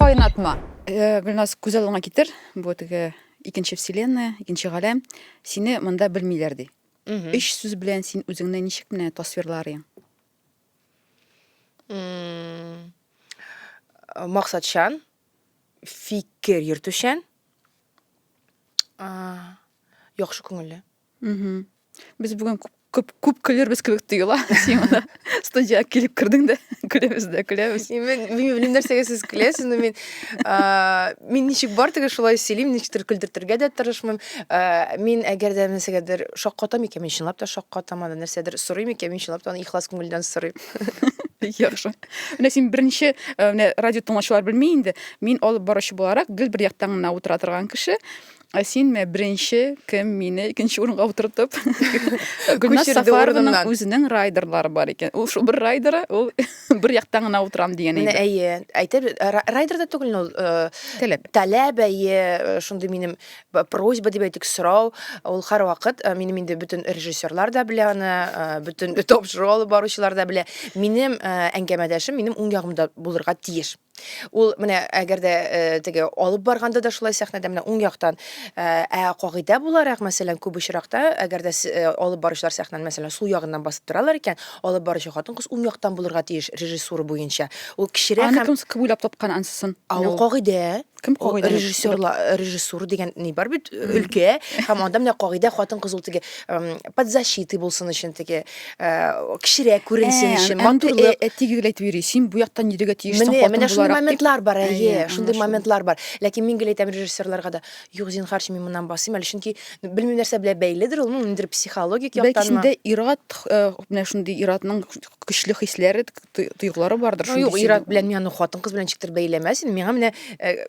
Кайнатма. Гөлназ күз алдыңа китер. Бу теге икенче вселенная, икенче галәм. Сине монда белмиләр ди. Өч сүз белән син үзеңне ничек менә тасвирларың? Максатчан, фикер йөртүчән, яхшы күңелле. Без бүген күп көлербез кебек тоела. Син монда студиягә килеп кирдең дә көләбез дә көләбез. Мен белмим нәрсәгә сез көләсез, но мин ничек бар теге шулай сөйлим, ничектер көлдертергә дә тырышмыйм. Мин әгәр дә нәрсәгәдер шаккатам икән, мин чынлап та шаккатам, нәрсәдер сорыйм икән, мин чынлап та аны ихлас күңелдән сорыйм. Яхшы. Менә син беренче менә радио тыңлаучылар белми инде. Мин алып баручы буларак гел бер яктан гына утыра торган кеше. Син менә беренче кем мине икенче урынга утыртып Гөлназ Сафаровның үзенең райдерлары бар икән. Ул шул бер райдеры, ул бер яктан гына утырам дигән иде. Менә әйе, әйтеп райдерда түгел ул таләп әйе, шундый минем просьба дип әйтик, сорау. Ул һәрвакыт минем инде бөтен режиссерлар да белә аны, бөтен топшыру алып баручылар да белә. Минем әңгәмәдәшем минем уң ягымда булырга тиеш. Ул менә әгәр дә теге алып барганда да шулай сәхнәдә менә уң яктан кагыйдә буларак, мәсәлән, күп очракта әгәр дә алып баручылар сәхнәне мәсәлән сул ягыннан басып торалар икән, алып баручы хатын-кыз уң яктан булырга тиеш режиссура буенча. Ул кичерәк һәм кем уйлап тапкан ансысын? Ул кагыйдә. Кем кагыйдә? Режиссура дигән ни бар бит, өлкә. Һәм анда менә кагыйдә хатын-кыз ул теге под защитой булсын өчен теге кичерәк күренсен өчен, матурлык. Тигегләй тири, син бу яктан йөрергә тиештең хатын буларак. Шундый моментлар бар, әйе, шундый моментлар бар. Ләкин мин гел әйтәм режиссерларга да, юк, зинһар, мин моннан басыйм әле, чөнки белмим нәрсә белән бәйледер, ул ниндидер психологик яктан. Бәлки синдә ират, менә шундый иратның көчле хисләре, тойгылары бардыр шундый. Юк, ират белән мин аны хатын-кыз белән чиктер бәйләмәс, миңа менә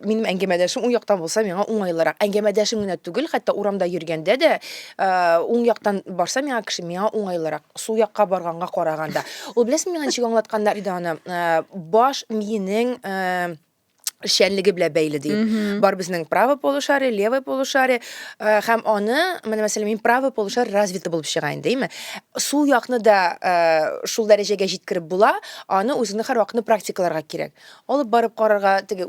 минем әңгәмәдәшем уң яктан булса, миңа уңайлырак. Әңгәмәдәшем генә түгел, хәтта урамда йөргәндә дә уң яктан барса, миңа кеше миңа уңайлырак. Сул якка барганга караганда. Ул беләсең, миңа ничек аңлатканнар иде аны? Баш миенең эшчәнлеге белән бәйле ди. Бар безнең правый полушарие, левый полушарие, һәм аны, менә мәсәлән, мин правый полушарие развиты булып чыга инде, әйме? Сул якны да шул дәрәҗәгә җиткереп була, аны үзеңне һәрвакыт практикаларга кирәк. Алып барып карарга, теге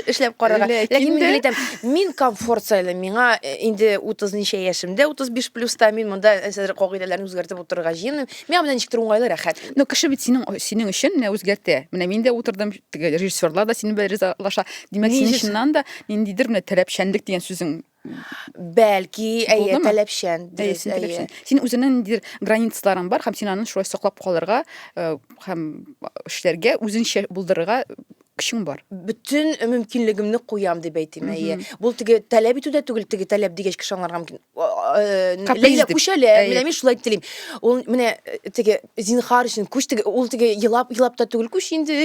эшләп карарга. Ләкин мин әйтәм, мин комфорт сайлыйм. Миңа инде 30 ничә яшемдә, 35 плюста мин монда кагыйдәләрне үзгәртеп утырырга җыенмыйм. Миңа менә ничектер уңайлы, рәхәт. Ну, кеше бит синең өчен менә үзгәртә. Менә мин дә утырдым, теге режиссерлар да синең белән лаша. Димәк, синең чыннан да ниндидер менә таләпчәнлек дигән сүзең бәлки, әйе, таләпчән. Син үзеңнең ниндидер границаларың бар, һәм син аны шулай саклап калырга һәм эшләргә, үзеңчә булдырырга көчең бар. Bütün мөмкинлегемне куям дип әйтим, әйе. Бу теге таләп итүдә түгел, теге таләп дигәч кеше аңларга мөмкин. Ләйлә күшәле, менә мин шулай телим. Ул менә теге зинһар өчен күш, теге ул теге елап та түгел, күш инде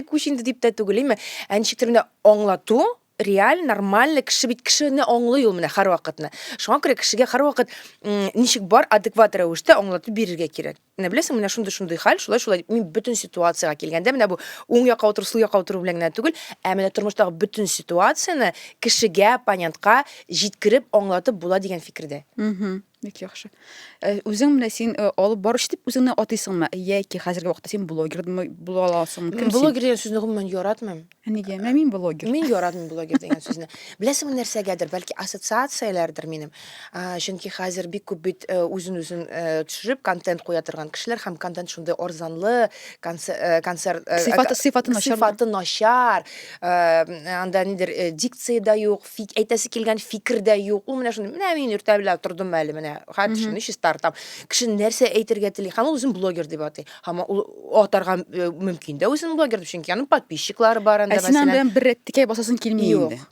дип тә түгел, әйме. Ничектер менә аңлату реаль, нормаль, кеше бит кешене аңлый ул менә һәрвакытны. Шуңа күрә кешегә һәрвакыт ничек бар адекват рәвештә аңлатып бирергә кирәк. Менә беләсең, менә шундый хәл, шулай мин бөтен ситуациягә килгәндә, менә бу уң якка утыру, сул якка утыру белән генә түгел, менә тормыштагы бөтен ситуацияны кешегә, оппонентка җиткереп аңлатып була дигән фикердә. Бик яхшы. Үзең менә син алып баручы дип үзеңне атыйсыңмы? Яки хәзерге вакытта син блогер була аласыңмы? Кем син? Блогер дигән сүзне гомумән яратмыйм. Нигә? Мин блогер. Мин яратмыйм блогер дигән сүзне. Беләсең, нәрсәгәдер, бәлки ассоциацияләрдер минем. Чөнки хәзер бик күп бит үзен төшереп контент куя торган кешеләр һәм контент шундый арзанлы, концерт сыйфаты начар. Анда нидер дикция да юк, әйтәсе килгән фикер дә юк. Ул менә шундый, менә мин иртә белән тордым әле, менә хәтшне чистартам. Кеше нәрсә әйтергә тели, һәм ул үзен блогер дип атый. Һәм ул атарга мөмкин дә үзен блогер дип, чөнки аның подписчиклары бар анда, мәсәлән. Синең белән бер рәттикәй басасын килми инде.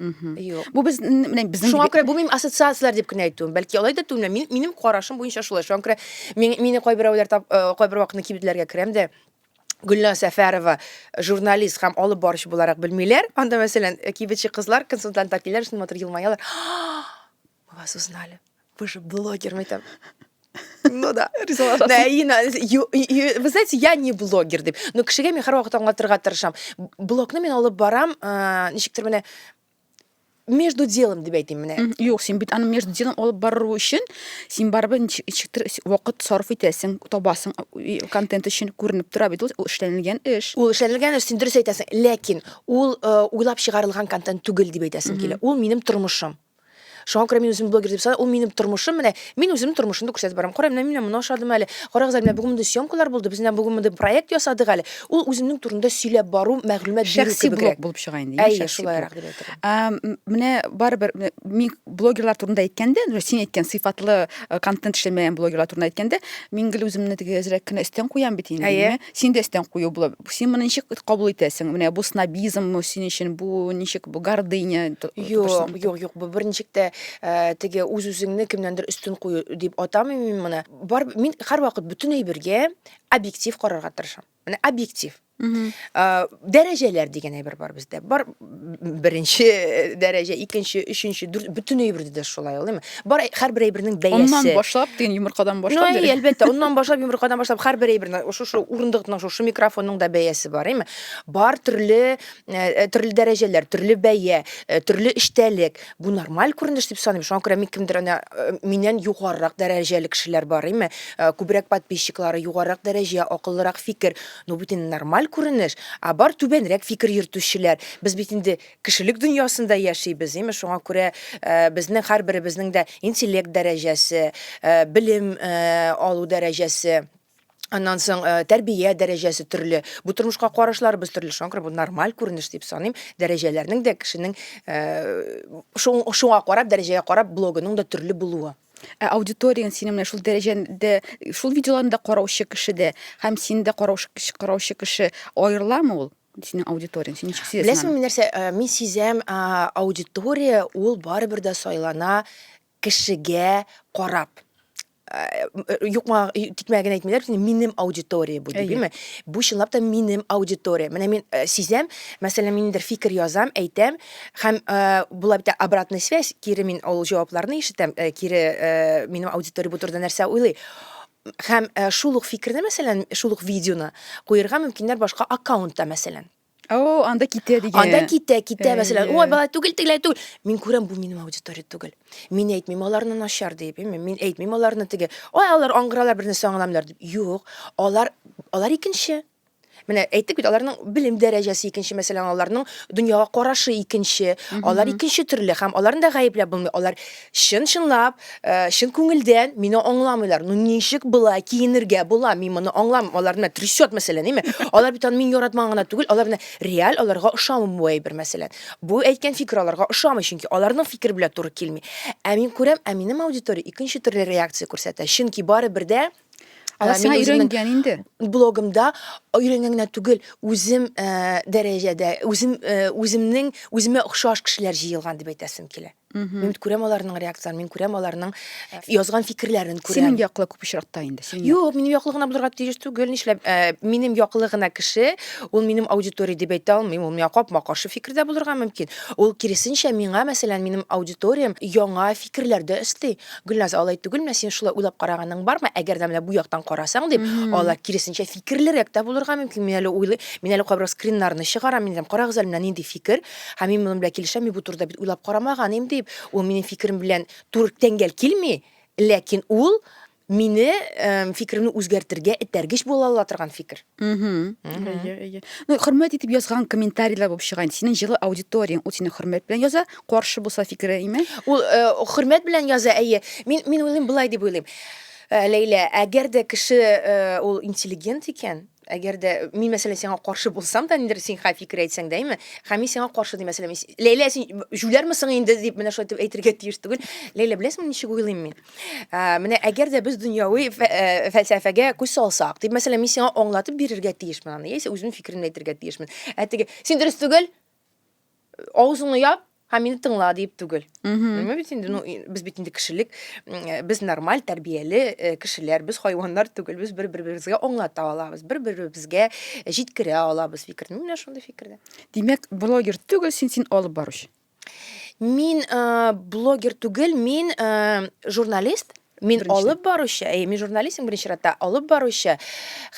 Юк. Бу безнең шуңа күрә бу минем ассоциацияләр дип кенә әйтүем. Бәлки алай да түгел, минем карашым буенча шулай. Шуңа күрә мине кайбер вакытны кибетләргә керәм дә, Гөлназ Сафарова журналист һәм алып баручы буларак белмиләр. Анда мәсәлән кибетче кызлар, консультантлар киләр, шундый матур елмаялар. Мы вас узнали. Вы же блогер, мы там. Ну да. Вы знаете, я не блогер дип. Но кешегә мин һәрвакыт аңлатырга тырышам. Блогны мин алып барам, ничектер менә между делом дип әйтим менә. Юк, син бит аны между делом алып бару өчен син барыбер ничектер вакыт сарыф итәсең, табасың, контент өчен күренеп тора бит, ул эшләнелгән эш. Ул эшләнелгән эш, син дөрес әйтәсең, ләкин ул уйлап чыгарылган контент түгел дип әйтәсең килә. Ул минем тормышым. Шуңа күрә мин үзем блогер дип саныйм, ул минем тормышым, менә мин үзем тормышымды күрсәтеп барам. Кара, менә моны ашадым әле. Карагыз, менә бүген монда съемкалар булды, без менә бүген монда проект ясадык әле. Ул үземнең турында сөйләп бару, мәгълүмат бирү Шәхси блог кебегрәк. булып чыга инде. Әйе, шулайрак дип әйтәм. Менә барыбер мин блогерлар турында әйткәндә, син әйткән сыйфатлы контент эшләмәгән блогерлар турында әйткәндә, мин гел үземне теге әзрәк кенә өстән куям бит инде. Әйе. Син дә өстән кую була. Син моны ничек кабул итәсең? Менә бу снобизм синең өчен, бу ничек, бу гордыня? Юк, бу берничек тә теге үз-үзеңне кемнәндер өстен кую дип атамыйм мин моны. Мин һәрвакыт бөтен әйбергә объектив карарга тырышам. Менә объектив. Дәрәҗәләр дигән әйбер бар бездә. Бар беренче дәрәҗә, икенче, өченче, бөтен әйбердә дә шулай улаймы? Бар һәрбер әйбернең бәясе. Оннан башлап, дигән йомыркадан башлап. Ну, әлбәттә, оннан башлап, йомыркадан башлап, һәрбер әйбернең, шушы урындыкның, шушы микрофонның да бәясе бар, әйме? Бар төрле дәрәҗәләр, төрле бәя, төрле эштәлек. Бу нормаль күренеш дип саныйм. Шуңа күрә мин кемдер миннән югарырак дәрәҗәле кешеләр бар, әйме? Күбрәк подписчиклары, югарырак дәрәҗә, акыллырак фикер. Ну, бит инде нормаль күренеш. Бар түбәнрәк фикер йөртүчеләр. Без бит инде кешелек дөньясында яшибез, әйме? Шуңа күрә безнең һәрберебезнең дә интеллект дәрәҗәсе, белем алу дәрәҗәсе, аннан соң тәрбия дәрәҗәсе төрле. Бу тормышка карашларыбыз төрле. Шуңа күрә бу нормаль күренеш дип саныйм. Дәрәҗәләрнең дә кешенең шуңа карап, дәрәҗәгә карап блогының да төрле булуы. Аудиторияң синең менә шул дәрәҗәдә, шул видеоларны караучы кешедә һәм син дә караучы кеше аерыламы ул? Синең аудиторияң, син ничек сизәсең? Беләсеңме, мин нәрсә, мин сизәм, аудитория ул барыбер дә сайлана кешегә карап. Юкма тикмәгән әйтмиләр, минем аудитория бу дип, әйме? Бу чынлап та минем аудитория. Менә мин сизәм, мәсәлән, миндер фикер язам, әйтәм, һәм була бит обратная связь, кире мин ул җавапларны ишетәм, кире минем аудитория бу турыда нәрсә уйлый. Һәм шул ук фикерне, мәсәлән, шул ук видеоны куярга мөмкиннәр башка аккаунтта, мәсәлән. Анда китә дигән. Анда китә, мәсәлән, ой, бала түгел, тегеләр түгел. Мин күрәм, бу минем аудитория түгел. Мин әйтмим аларны начар дип, мин әйтмим аларны теге, ой, алар аңгыралар, бернәрсә аңламыйлар дип. Юк, алар икенче. Менә әйттек бит, аларның белем дәрәҗәсе икенче, мәсәлән, аларның дөньяга карашы икенче, алар икенче төрле, һәм аларны да гаепләп булмый. Алар чынлап, чын күңелдән мине аңламыйлар. Ну, ничек була киенергә була? Мин моны аңлам, аларны трясет, мәсәлән, әйме? Алар бит аны мин яратмаган гына түгел, алар менә реаль, аларга ошамый бу әйбер, мәсәлән. Бу әйткән фикер аларга ошамый, чөнки аларның фикер белән туры килми. Мин күрәм, минем аудитория икенче төрле реакция күрсәтә. Чөнки барыбер дә Сиңа өйрәнгән инде. Блогымда өйрәнгән генә түгел, үзем дәрәҗәдә, үземә охшаш кешеләр җыелган дип әйтәсем килә. Мин күрәм аларның реакцияларын, мин күрәм аларның язган фикерләрен күрәм. Синең яклы күп очракта инде. Юк, минем яклы гына булырга тиеш түгел, нишләп? Минем яклы гына кеше, ул минем аудитория дип әйтә алмыйм, ул миңа капма-каршы фикердә булырга мөмкин. Ул киресенчә миңа, мәсәлән, минем аудиториям яңа фикерләрдә өсти. Гөлназ, алай түгел, менә син шулай уйлап караганың бармы? Әгәр дә менә бу яктан карасаң дип, алар киресенчә фикерлерәк тә булырга мөмкин. Мин әле уйлый, мин әле кабырга скриннарны чыгарам, мин дим, карагыз әле, менә нинди фикер, һәм мин моның белән килешәм, мин бу турыда бит уйлап карамаган идем дип. Ул минем фикерем белән туры тәңгәл килми, ләкин ул мине фикеремне үзгәртергә этәргеч була ала торган фикер. Ну, хөрмәт итеп язган комментарийлар булып чыга. Синең җылы аудиторияң, ул сине хөрмәт белән яза, каршы булса фикере име? Ул хөрмәт белән яза, әйе. Мин уйлыйм, булай дип уйлыйм. Ләйлә, әгәр дә кеше ул интеллигент икән, әгәр дә мин мәсәлән сиңа каршы булсам да, ниндер син фикер әйтсәң дә, әйме? Һәм мин сиңа каршы дим, мәсәлән, Ләйлә, син жүләрмесең инде дип менә шулай дип әйтергә тиеш түгел. Ләйлә, беләсеңме, ничек уйлыйм мин? Менә әгәр дә без дөньяви фәлсәфәгә күз салсак, дип мәсәлән, мин сиңа аңлатып бирергә тиешмен аны, яисә үземнең фикеремне әйтергә тиешмен. Теге, син дөрес түгел, авызыңны яп, һәм мине тыңла дип түгел. Нема бит инде, ну, без бит инде кешелек, без нормаль, тәрбияле кешеләр, без хайваннар түгел, без бер-беребезгә аңлата алабыз, бер-беребезгә җиткерә алабыз фикерне. Менә шундый фикердә. Димәк, блогер түгел, син алып баручы. Мин блогер түгел, мин журналист. Мин алып баручы, мин журналистым беренче ратта, алып баручы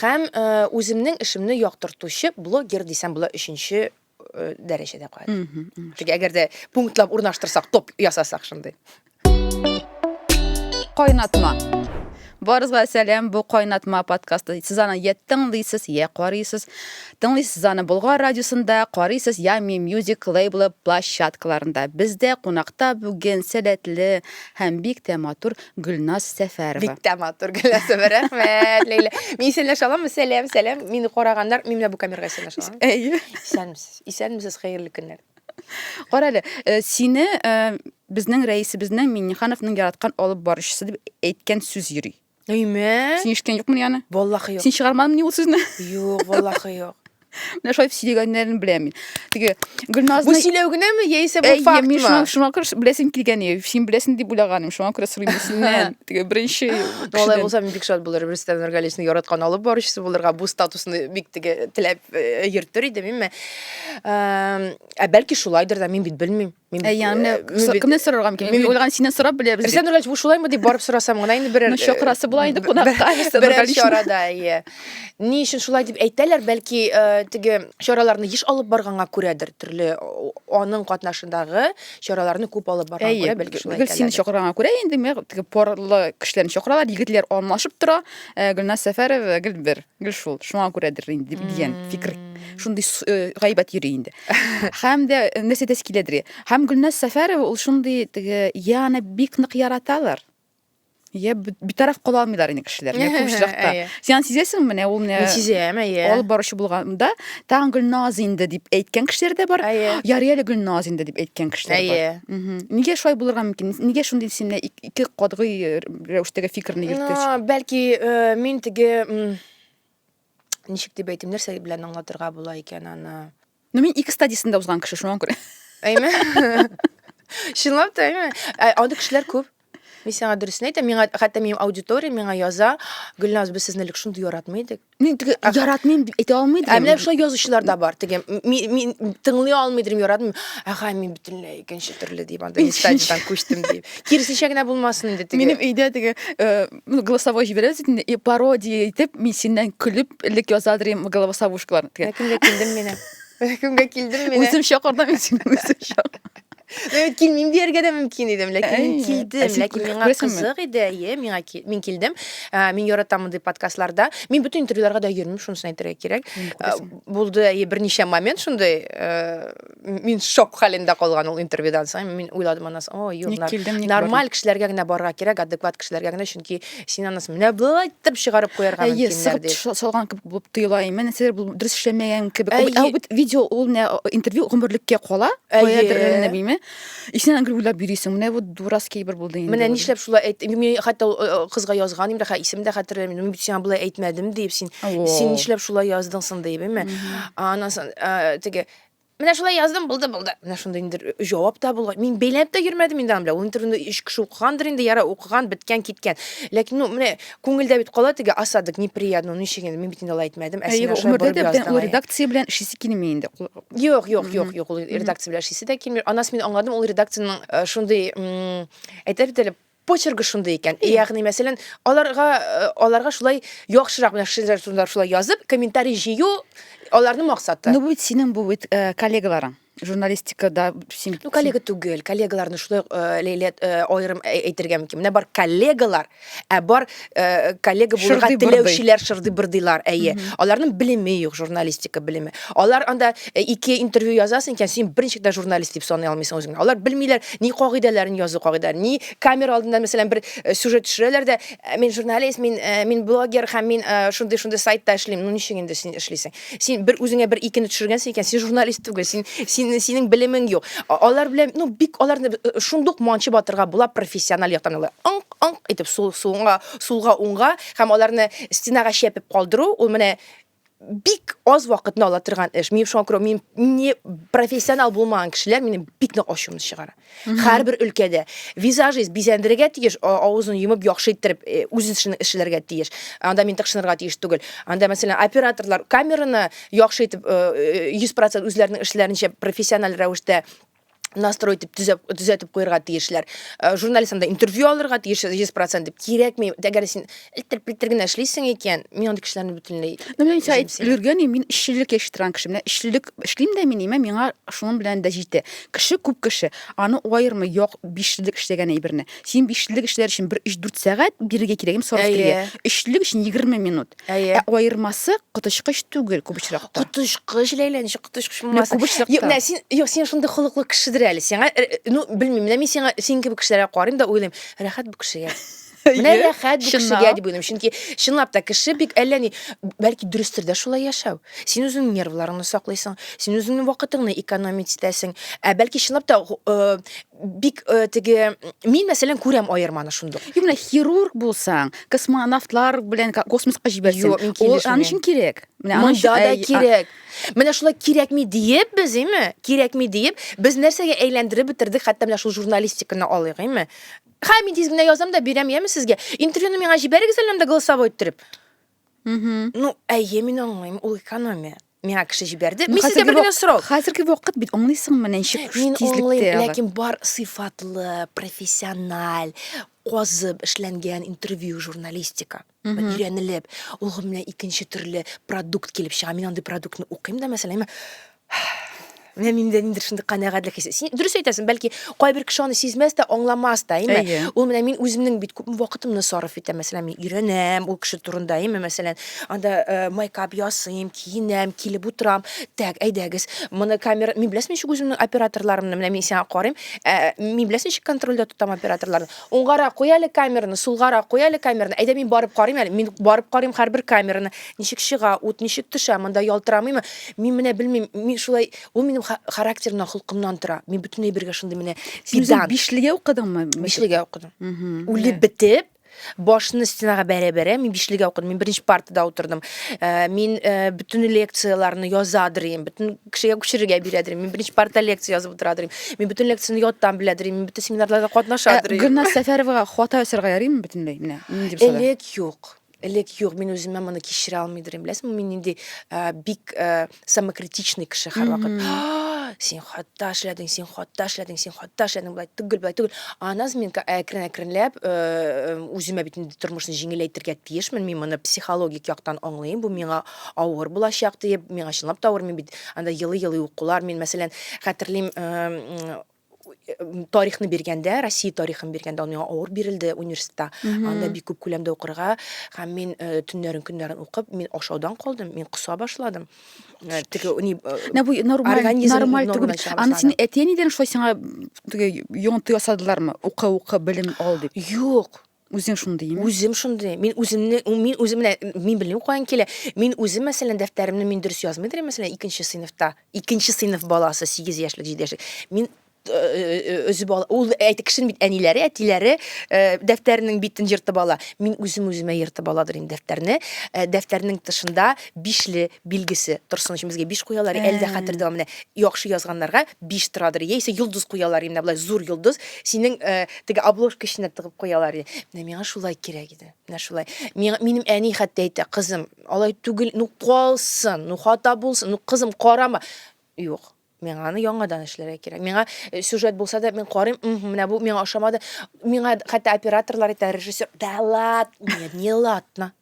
һәм үземнең эшемне яктыртучы блогер дисәм була, өченче дәрәҗәдә куя. Теге әгәр дә пунктлап урнаштырсак, топ ясасак шундый. Кайнатма. Барызга сәлам, бу Кайнатма подкасты. Сез аны я тыңлыйсыз, я карыйсыз. Тыңлыйсыз аны Болгар радиосында, карыйсыз Yummy Music лейблы площадкаларында. Бездә кунакта бүген сәләтле һәм бик тә матур Гөлназ Сәфәрова. Бик тә матур Гөлназ, рәхмәт, Лейла. Мин сәләш алам, сәлам, мине караганнар, мин менә бу камерага сәләш алам. Әйе. Исәнмесез, хәерле көннәр. Кара әле, сине безнең рәисебезнең Миннихановның яраткан алып баручысы дип әйткән сүз йөри. Әйме? Син ишеткән юкмы яны? Валлахи юк. Син чыгармадыңмы ул сүзне? Юк, валлахи юк. Менә шулай сөйләгәннәрен беләм мин. Теге Гөлназны Бу сөйләү генәме яисә бу факт Мин мы? шуңа күрә беләсем килгән, син беләсен дип уйлаганым, шуңа күрә сорыйм синнән. Теге беренче Алай булса мин бик шат булыр. Рөстәм Нургалиевны яраткан алып баручысы булырга, бу статусны бик теге теләп йөртер идем, минме. Бәлки шулайдыр да, мин бит белмим. Яны кемне сорарга мөмкин? Мин уйлаган синнән сорап беләбез. Рөстәм Нургалиев, бу шулаймы дип барып сорасам гына инде берәр. Ну чакрасы була инде кунакта. Берәр чарада, Ни өчен шулай дип әйтәләр, бәлки теге чараларны еш алып барганга күрәдер, төрле аның катнашындагы чараларны күп алып барганга күрә, бәлки шулай әйтәләр. Син чакырганга күрә инде теге парлы кешеләрне чакыралар, егетләр алмашып тора. Гөлназ Сәфәрова гел шул, шуңа күрәдер инде дигән фикер. Шундый гайбәт йөри инде. Һәм дә нәрсә тәскиләдер. Һәм Гөлназ Сәфәрова ул шундый теге яны бик нык яраталар. Я битараф кала алмыйлар инде кешеләр. Күп очракта. Син сизәсең менә ул менә сизәм, алып баручы булганда тагын Гөлназ инде дип әйткән кешеләр дә бар. Ярый әле Гөлназ инде дип әйткән кешеләр бар. Нигә шулай булырга мөмкин? Нигә шундый сине ике катгый рәвештәге фикерне йөртәч? Бәлки мин теге ничек дип әйтим, нәрсә белән аңлатырга була икән аны. Ну мин ике стадиясендә узган кеше, шуңа күрә. Әйме? Чынлап та, әйме? Анда кешеләр күп. Мин сиңа дөресен әйтәм, миңа хәтта минем аудитория миңа яза, Гөлназ, без сезне шундый яратмыйдык. Мин теге яратмыйм дип әйтә алмыйдым. Менә шулай язучылар да бар. Теге мин тыңлый алмыйдым, яратмыйм. Мин бөтенләй икенче төрле дип анда стадиядан күчтем дип. Киресенчә генә булмасын инде теге. Минем өйдә теге голосовой җибәрәбез инде, пародия итеп, мин синнән көлеп элек язадырым голосовушкалар. Кемгә килдем мин? Кемгә килдем мин? Үзем чакырдым сине, үзем чакырдым. Килмим дияргә дә мөмкин идем, ләкин килдем. Ләкин миңа кызык иде, мин килдем. Мин яратам ди подкастларда. Мин бүтән интервьюларга да йөрмим, шунысын әйтергә кирәк. Булды берничә момент шундый, мин шок хәлендә калган ул интервьюдан соң. Мин уйладым анас, юк, нормаль кешеләргә генә барырга кирәк, адекват кешеләргә генә, чөнки син анас менә булай итеп чыгарып куярга мөмкиннәр дип. Салган кебек булып тоела, нәрсәләр бу дөрес эшләмәгән кебек. Бу видео ул интервью гомерлеккә кала, куядыр белмим. Исен аңгыр уйлап йөрисең, менә бу дурацкий бер булды инде. Менә нишләп шулай әйт, мин хәтта кызга язган идем, исемдә хәтерләмим. Мин бит сиңа булай әйтмәдем дип, син нишләп шулай яздың сын дип, әйме? Анасы теге менә шулай яздым, булды. Менә шунда инде җавап та булган. Мин бәйләп тә йөрмәдем инде белән. Ул интервьюны иш кеше укыгандыр инде, яра укыган, биткән, киткән. Ләкин менә күңелдә бит кала теге осадок неприятно, ничек инде мин бит инде алай әйтмәдем. Син шулай барып яздың. Ул редакция белән эшлисе килми инде. Юк, ул редакция белән эшлисе дә килми. Анас мин аңладым, ул редакциянең шундый әйтеп бит почеркы шундый икән. Ягъни мәсәлән, аларга шулай яхшырак менә шулай язып, комментарий җыю аларның максаты. Ну бу синең бу коллегаларың. Журналистикада син коллега түгел, коллегаларны шулай Лейлет аерым әйтергә мөмкин. Менә бар коллегалар, бар коллега булырга теләүчеләр шырды-бырдылар, әйе. Аларның белеме юк, журналистика белеме. Алар анда ике интервью язасың икән, син беренче дә журналист дип саный алмыйсың үзеңне. Алар белмиләр ни кагыйдәләрен язу кагыйдәләр, ни камера алдында мәсәлән бер сюжет төшерәләр дә, мин журналист, мин блогер һәм мин шундый сайтта эшлим. Ну ничек инде син эшлисең? Син бер үзеңә бер икене төшергәнсең икән, син журналист түгел, синең белемең юк. Алар белән, бик аларны шундук манчы батырга була профессиональ яктан. Аңк итеп сулга, уңга һәм аларны стенага чәпеп калдыру, ул менә бик аз вакытны ала торган эш. Мин шуңа күрә мин профессионал булмаган кешеләр мине бик нык ачуымны чыгара. Һәрбер өлкәдә визажист бизәндерергә тиеш, авызын йомып яхшы иттереп үз эшен эшләргә тиеш. Анда мин тыкшынырга тиеш түгел. Анда мәсәлән операторлар камераны яхшы итеп 100% үзләренең эшләренчә профессиональ рәвештә настрой итеп төзәтеп куярга тиешләр. Журналист анда интервью алырга тиеш 100% дип кирәкми. Әгәр син элтер генә эшлисең икән, мин андый кешеләрне бөтенләй Менә син әйтелгән, мин эшчелек яшьтиргән кеше. Менә эшчелек эшлим дә мин, миңа шуның белән дә җитә. Кеше күп кеше. Аны аермый, юк 5 еллык эшләгән әйберне. Син 5 еллык эшләр өчен 1-3-4 сәгать бирергә кирәк, сораш кирәк. Эшчелек өчен 20 минут. Аермасы котышкыч түгел күп очракта. Котышкыч Ләйлә, ничек котышкыч булмаса. Син шундый хылыклы кешедер әле. Сиңа белмим, менә мин син кебек кешеләргә карыйм да уйлыйм, рәхәт бу кешегә. Менә рәхәт бу кешегә дип уйлыйм. Чөнки чынлап та кеше бик әллә ни, бәлки дөрестер дә шулай яшәү. Син үзеңнең нервларыңны саклыйсың, син үзеңнең вакытыңны экономить итәсең. Бәлки чынлап та бик теге мин мәсәлән күрәм аерманы шундый. Менә хирург булсаң, космонавтлар белән космоска җибәрсәң, аны өчен кирәк. Менә да кирәк. Менә шулай кирәкми диеп без, кирәкми диеп, без нәрсәгә әйләндереп бетердек, хәтта менә шул журналистиканы алыйк, Мин тиз генә язам да бирәм, сезгә. Интервьюны миңа җибәрегез әле монда голосовой иттереп. Мин аңлыйм, ул экономия. Миңа кеше җибәрде. Мин сезгә бер генә сорау. Хәзерге вакыт бит аңлыйсыңмы, ничек тизлектә. Ләкин бар сыйфатлы, профессиональ, казып эшләнгән интервью журналистика. Өйрәнелеп, ул менә икенче төрле продукт килеп чыга. Мин андый продуктны укыйм да, мәсәлән, менә миндә ниндидер шундый канәгатьлек хисе. Син дөрес әйтәсең, бәлки кайбер кеше аны сизмәс тә, аңламас та, Ул менә мин үземнең бит күп вакытымны сарыф итәм, мәсәлән, мин өйрәнәм ул кеше турында, мәсәлән, анда майкап ясыйм, киенәм, килеп утырам. Так, әйдәгез, моны камера, мин беләсем ничек үземнең операторларымны, менә мин сиңа карыйм, мин беләсем ничек контрольдә тотам операторларны. Уңгара куй әле камераны, сулгара куй әле камераны. Әйдә мин барып карыйм әле, мин барып карыйм һәрбер камераны, ничек чыга, ут ничек төшә, монда ялтырамыймы? Мин менә белмим, мин шулай, ул минем характерымнан, хулкымнан тора. Мин бөтенләй бергә шундый менә пидан. 5-легә укыдыңмы? 5-легә укыдым. Үлеп бетеп, башны стенага бәрә-бәрә, мин 5-легә укыдым. Мин беренче партада утырдым. Мин bütün лекцияларны язадырым, bütün кешегә күчерергә бирәдерим. Мин беренче партада лекция язып утырадырым. Мин bütün лекцияны яттан беләдерим. Мин bütün семинарларда катнашадырым. Гөлназ Сәфәровага хата ясарга ярыймы бөтенләй? Менә нинди булса да. Элек юк, мин үземә моны кичерә алмыйдырым. Беләсеңме, мин инде бик самокритичный кеше һәрвакыт. Син хата эшләдең, син хата эшләдең, булай түгел. Аназ мин әкрен-әкренләп үземә бит инде тормышны җиңеләйтергә тиешмен. Мин моны психологик яктан аңлыйм. Бу миңа авыр булачак дип, миңа чынлап та авыр. Мин бит анда елый укулар, мин мәсәлән хәтерлим тарихны биргәндә, Россия тарихын биргәндә, аны авыр бирелде университетта. Анда бик күп күләмдә укырга, һәм мин көннәрен укып, мин ашаудан калдым, мин кыса башладым. Теге бу нормаль түгел. Аны син әтиәнидән шулай сиңа теге йонты ясадылармы? Укы белем ал дип. Юк. Үзең шундый. Үзем шундый. Мин белмим каян килә. Мин үзем мәсәлән дәфтәремне мин дөрес язмыйдыр, мәсәлән 2нче сыйныфта. 2нче сыйныф баласы 8 яшьлек, 7 яшьлек. Мин ул әйтик кешенең бит әниләре, әтиләре дәфтәрнең битен йыртып ала. Мин үземә йыртып аладыр инде дәфтәрне. Дәфтәрнең тышында 5ле билгесе торсын өчен безгә 5 куялар. Әлдә хәтердә менә яхшы язганнарга 5 торадыр. Яисә йолдыз куялар, инде булай зур йолдыз. Синең теге обложка эченә тыгып куялар. Менә миңа шулай кирәк иде. Менә шулай. Минем әни хәтта әйтә, кызым, алай түгел, калсын, хата булсын, кызым, карама. Юк. Миңа аны яңадан эшләргә кирәк. Миңа сюжет булса да, мин карыйм, менә бу миңа ошамады. Миңа хәтта операторлар әйтә, режиссер, да ладно, не ладно.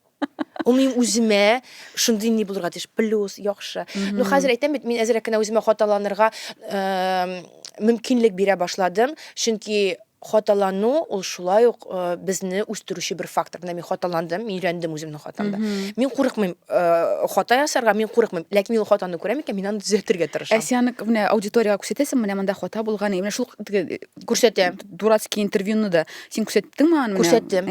Ул мин үземә шундый ни булырга тиеш, плюс, яхшы. Хәзер әйтәм бит, мин әзрәк кенә үземә хаталанырга мөмкинлек бирә башладым, чөнки хаталану ул шулай ук безне үстерүче бер фактор. Менә мин хаталандым, мин өйрәндем үземнең хатамда. Мин курыкмыйм хата ясарга, мин курыкмыйм. Ләкин мин хатаны күрәм икән, мин аны төзәтергә тырышам. Син менә аудиториягә күрсәтәсең, менә монда хата булган, менә шул күрсәтәм. Дурацкий интервьюны да син күрсәттеңме аны? Күрсәттем.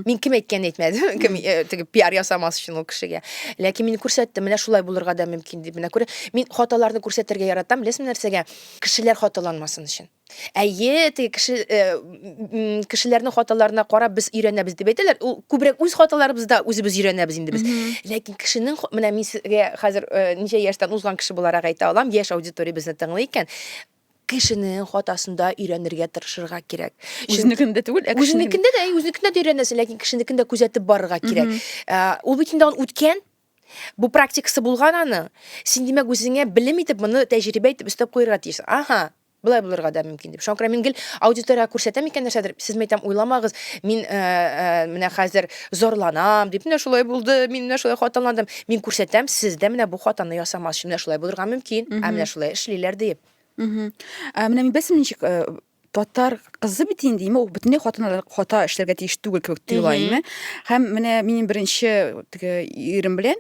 Мин кем әйткән әйтмәдем. Теге пиар ясамас өчен ул кешегә. Ләкин мин күрсәттем, менә шулай булырга да мөмкин дип. Менә күрә, мин хаталарны күрсәтергә яратам, беләсеңме нәрсәгә? Кешеләр хаталанмасын өчен. Теге кешеләрнең хаталарына карап без өйрәнәбез дип әйтәләр. Ул күбрәк үз хаталарыбызда үзебез өйрәнәбез инде без. Ләкин кешенең, менә мин сезгә хәзер ничә яшьтән узган кеше буларак әйтә алам, яшь аудитория безне тыңлый икән. Кешенең хатасында өйрәнергә тырышырга кирәк. Үзенекендә түгел, үзенекендә дә өйрәнәсең, ләкин кешенекендә күзәтеп барырга кирәк. Ул бит инде үткән, бу практикасы булган аны. Син димәк үзеңә белем итеп, моны тәҗрибә итеп өстәп куярга тиеш. Былай булырга да мөмкин дип. Шуңа мин гел аудиторияга күрсәтәм икән нәрсәдер. Сез мәйтәм уйламагыз, мин менә хәзер зарланам дип, менә шулай булды, мин менә шулай хаталандым. Мин күрсәтәм, сез дә менә бу хатаны ясамас өчен менә шулай булырга мөмкин. Менә шулай эшлиләр дип. Менә мин белсәм ничек татар кызы бит инде, ул бөтенләй хата эшләргә тиеш түгел кебек тоелайм. Һәм менә минем беренче теге ирем белән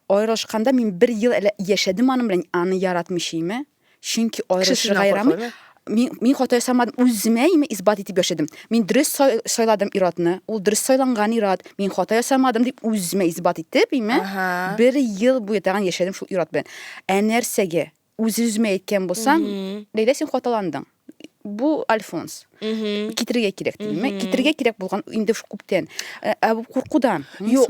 аерылышканда мин 1 ел әле яшәдем аның белән, аны яратмыйм. Чөнки аерылышырга ярамый. Мин хата ясамадым, үземә исбат итеп яшәдем. Мин дөрес сайладым иратны, ул дөрес сайланган ират. Мин хата ясамадым дип үземә исбат итеп, 1 ел буе тагын яшәдем шул ират белән. Нәрсәгә үземә әйткән булсам, Ләйлә, син хаталандың. Бу Альфонс. Китерергә кирәк димме? Китерергә кирәк булган инде күптән. Бу куркудан. Юк,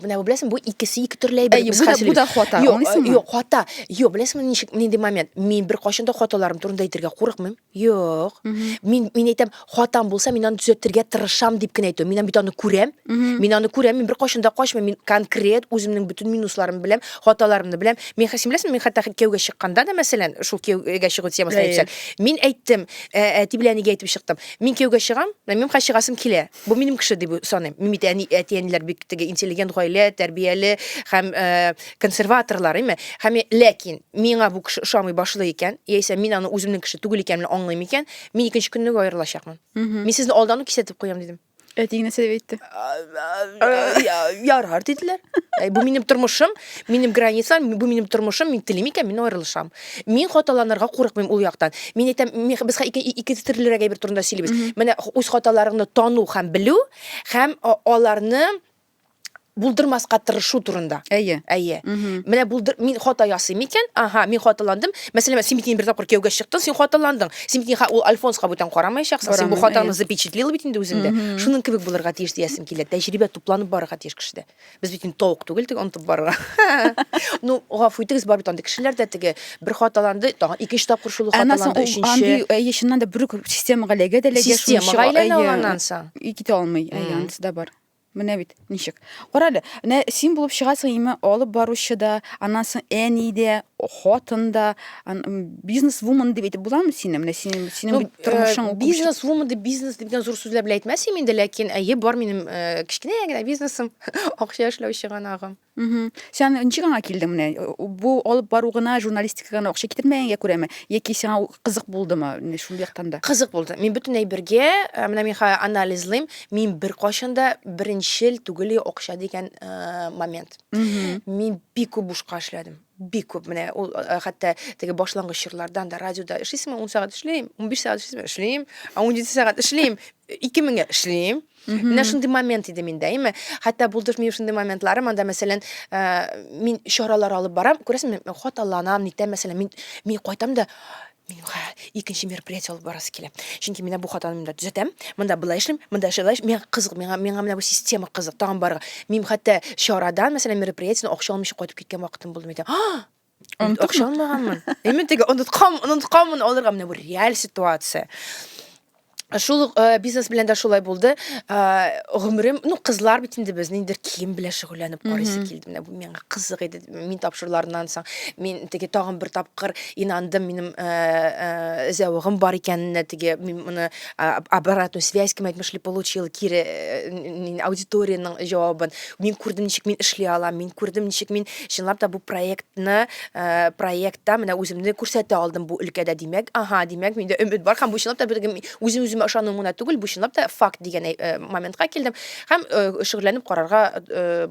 менә бу беләсең, бу икесе ике төрле әйбер. Бу да хата. Юк, хата. Юк, беләсеңме ничек нинди момент? Мин бер кашында хаталарым турында әйтергә курыкмыйм. Юк. Мин әйтәм, хатам булса, мин аны төзәтергә тырышам дип кенә әйтәм. Мин бит аны күрәм. Мин бер кашында качмыйм. Мин конкрет үземнең бөтен минусларымны беләм, хаталарымны беләм. Мин хәсим беләсеңме, мин хәтта кияүгә чыкканда да, мәсәлән, шул кияүгә чыгу темасына әйтсәк, мин әйттем, әти белән нигә әйтеп чыктым. Мин кияүгә чыгам, мин чыгасым килә. Бу минем кеше дип саныйм. Мин бит әти-әниләр бик теге интеллигент гаилә, тәрбияле һәм консерваторлар, һәм ләкин миңа бу кеше ошамый башлый икән, яисә мин аны үземнең кеше түгел икәнен аңлыйм икән, мин икенче көнне аерылачакмын. Мин сезне алдан ук кисәтеп куям дидем. Әтиң нәрсә дип әйтте? Ярар диделәр. Бу минем тормышым, минем границам, бу минем тормышым, мин телим икән, мин аерылышам. Мин хаталанырга курыкмыйм ул яктан. Мин әйтәм, без ике төрлерәк әйбер турында сөйлибез. Менә үз хаталарыңны тану һәм белү, һәм аларны булдырмаска тырышу турында. Әйе. Менә мин хата ясыйм икән, мин хаталандым. Мәсәлән, син бит бер тапкыр кияүгә чыктың, син хаталандың. Син бит ул Альфонска бүтән карамаячаксың. Син бу хатаны запечатлил бит инде үзеңдә. Шуның кебек булырга тиеш диясем килә. Тәҗрибә тупланып барырга тиеш кешедә. Без бит тавык түгел, тип онытып барырга. Ну, гафу итегез, бар бит анда кешеләр дә теге бер хаталанды, тагын икенче тапкыр шул хаталанды, өченче. Яшеннән дә бер системага эләгә Системага әйләнә соң. Китә алмый, янысы да бар. Менә бит ничек. Карале, син булып чыгасың, алып баручы да, аннан соң әни дә, хатын да, бизнес-вумен дип әйтеп буламы сине? Менә синең тормышың бизнес-вумен дип, бизнес дигән зур сүзләр белән әйтмәсем инде, ләкин бар минем кечкенә генә бизнесым, акча эшләүче ганагым. Сен ничек аңа килдең менә? Бу алып бару гына, журналистика гына акча китермәгәнгә күрәме? Яки сиңа кызык булдымы шул яктан да? Кызык булды. Мин бөтенләй бергә, менә мин анализлыйм, мин бер кашында беренчел түгел акча дигән момент. Мин бик күп бушка эшләдем. Бик күп. Менә ул хәтта теге башлангыч чорлардан да радиода эшлисеңме, 10 сәгать эшлим, 15 сәгать эшлим, 17 сәгать эшлим, 2000 эшлим. Менә шундый момент иде миндә, Хәтта булдыр мин шундый моментларым, анда мәсәлән, мин чаралар алып барам, күрәсеңме, хаталанам, нитә мәсәлән, мин кайтам да икенче мероприятие алып барасы килә. Чөнки мин бу хатаны монда төзәтәм, монда булай эшлим, монда эшләш, миңа кызык, миңа менә бу система кызык, тагын барга. Мин хәтта чарадан, мәсәлән, мероприятияне акча алмыйча кайтып киткән вакытым булды. Мин акча алмаганмын. Теге онытканмын алырга, менә бу реаль ситуация. Шул бизнес белән дә шулай булды. Гомерем, кызлар бит инде без ниндидер кием белән шөгыльләнеп карыйсы килде. Менә бу миңа кызык иде. Мин тапшырулардан соң мин теге тагын бер тапкыр инандым, минем зәвыгым бар икәненә, теге мин моны обратную связь кем әйтмешли получил, кире аудиторияның җавабын. Мин күрдем, ничек мин эшли алам, мин күрдем, ничек мин чынлап та бу проектта менә үземне күрсәтә алдым бу өлкәдә, димәк, димәк миндә өмет бар һәм бу чынлап та үзем ышануым гына түгел, бу чынлап та факт дигән моментка килдем һәм шөгыльләнеп карарга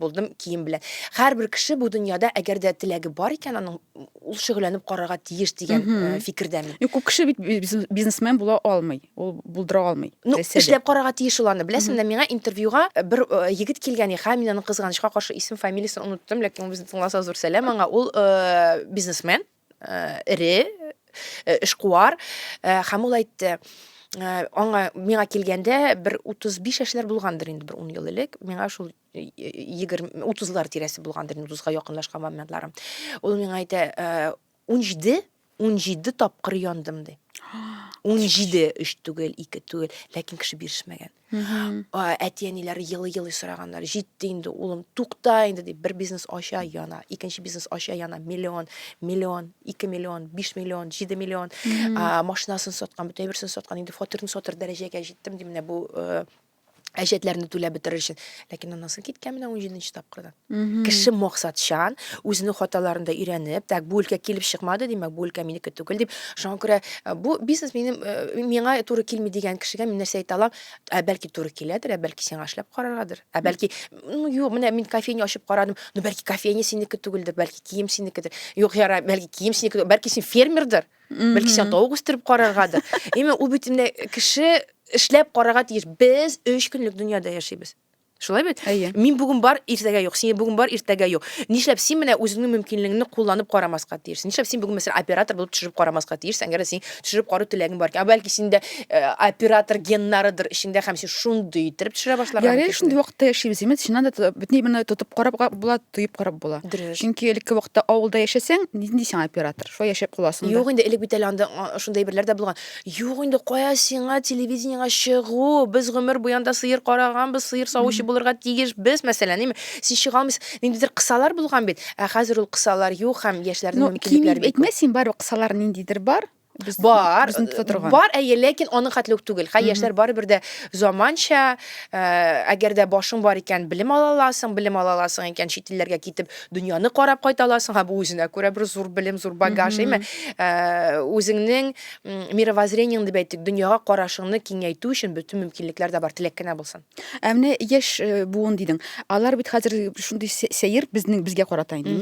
булдым кием белән. Һәрбер кеше бу дөньяда әгәр дә теләге бар икән, аның ул шөгыльләнеп карарга тиеш дигән фикердәмен. Күп кеше бит бизнесмен була алмый, ул булдыра алмый. Эшләп карарга тиеш ул аны. Беләсеңме, миңа интервьюга бер егет килгән, һәм мин аны кызганычка каршы исем, фамилиясын оныттым, ләкин безне тыңласа зур сәлам аңа. Ул бизнесмен, эре, эшкуар, һәм ул әйтте, аңа миңа килгәндә бер 35 яшьләр булгандыр инде, бер 10 ел элек. Миңа шул 20-30лар тирәсе булгандыр, 30га якынлашкан моментларым. Ул миңа әйтә, 17 тапкыр яндым ди. 17, 3 түгел, 2 түгел, ләкин кеше бирешмәгән. Әти-әниләре йылы-йылы сораганнар. Җитте инде, улым, тукта инде дип, бер бизнес ача яна, икенче бизнес ача яна, миллион, 2 миллион, 5 миллион, 7 миллион, машинасын саткан, бөтен берсен саткан, инде фатирын сатыр дәрәҗәгә җиттем ди, менә бу әҗәтләрне түләп бетерер өчен. Ләкин аннан соң киткән менә 17нче тапкырдан. Кеше максатчан, үзенең хаталарында өйрәнеп, так бу өлкә килеп чыкмады, димәк, бу өлкә минеке түгел дип, шуңа күрә бу бизнес миңа туры килми дигән кешегә мин нәрсә әйтә алам? Бәлки туры киләдер, бәлки сиңа эшләп караргадыр. Бәлки, юк, менә мин кофейня ачып карадым, бәлки кофейня синеке түгелдер, бәлки кием синекедер. Юк, яра, бәлки кием синеке, бәлки син фермердер. Бәлки син тавык үстереп караргадыр. Ул бит менә кеше эшләп карарга тиеш. Без 3 көнлек дөньяда яшибез. Шулай бит? Мин бүген бар, иртәгә юк. Син бүген бар, иртәгә юк. Нишләп син менә үзеңнең мөмкинлегеңне кулланып карамаска тиешсең? Нишләп син бүген мәсәлән оператор булып төшереп карамаска тиешсең? Әгәр син төшереп карау теләгең бар икән, бәлки синдә оператор геннарыдыр ичиңдә һәм син шундый итеп төшерә башларга мөмкин. Ярый, шундый вакытта яшибез, имеш, шуннан да бөтен моны тотып карап була, тоеп карап була. Чөнки элекке вакытта авылда яшәсәң, нинди син оператор? Шулай яшәп каласың. Юк инде, элек бит әле анда шундай берләр дә булган. Юк инде, кая сиңа телевидениегә чыгу? Без гомер буенда сыер караганбыз, сыер савучы булырга тиеш. Мәсәлән, син чыга алмыйсың, ниндидер кысалар булган бит. Хәзер ул кысалар юк һәм яшьләрнең мөмкинлекләре бит. Әйтмә, син бар кысалар ниндидер бар? Бар, ләкин аның хәтлек түгел. Яшьләр барыбер дә заманча, әгәр дә башың бар икән, белем аласың икән, чит илләргә китеп, дөньяны карап кайта аласың, бу үзенә күрә бер зур белем, зур багаж, үзеңнең мировоззрениеңне дип әйтик, дөньяга карашыңны киңәйтү өчен бөтен мөмкинлекләр дә бар, теләк кенә булсын. Менә яшь буын дидең. Алар бит хәзер шундый сәер безгә карата инде.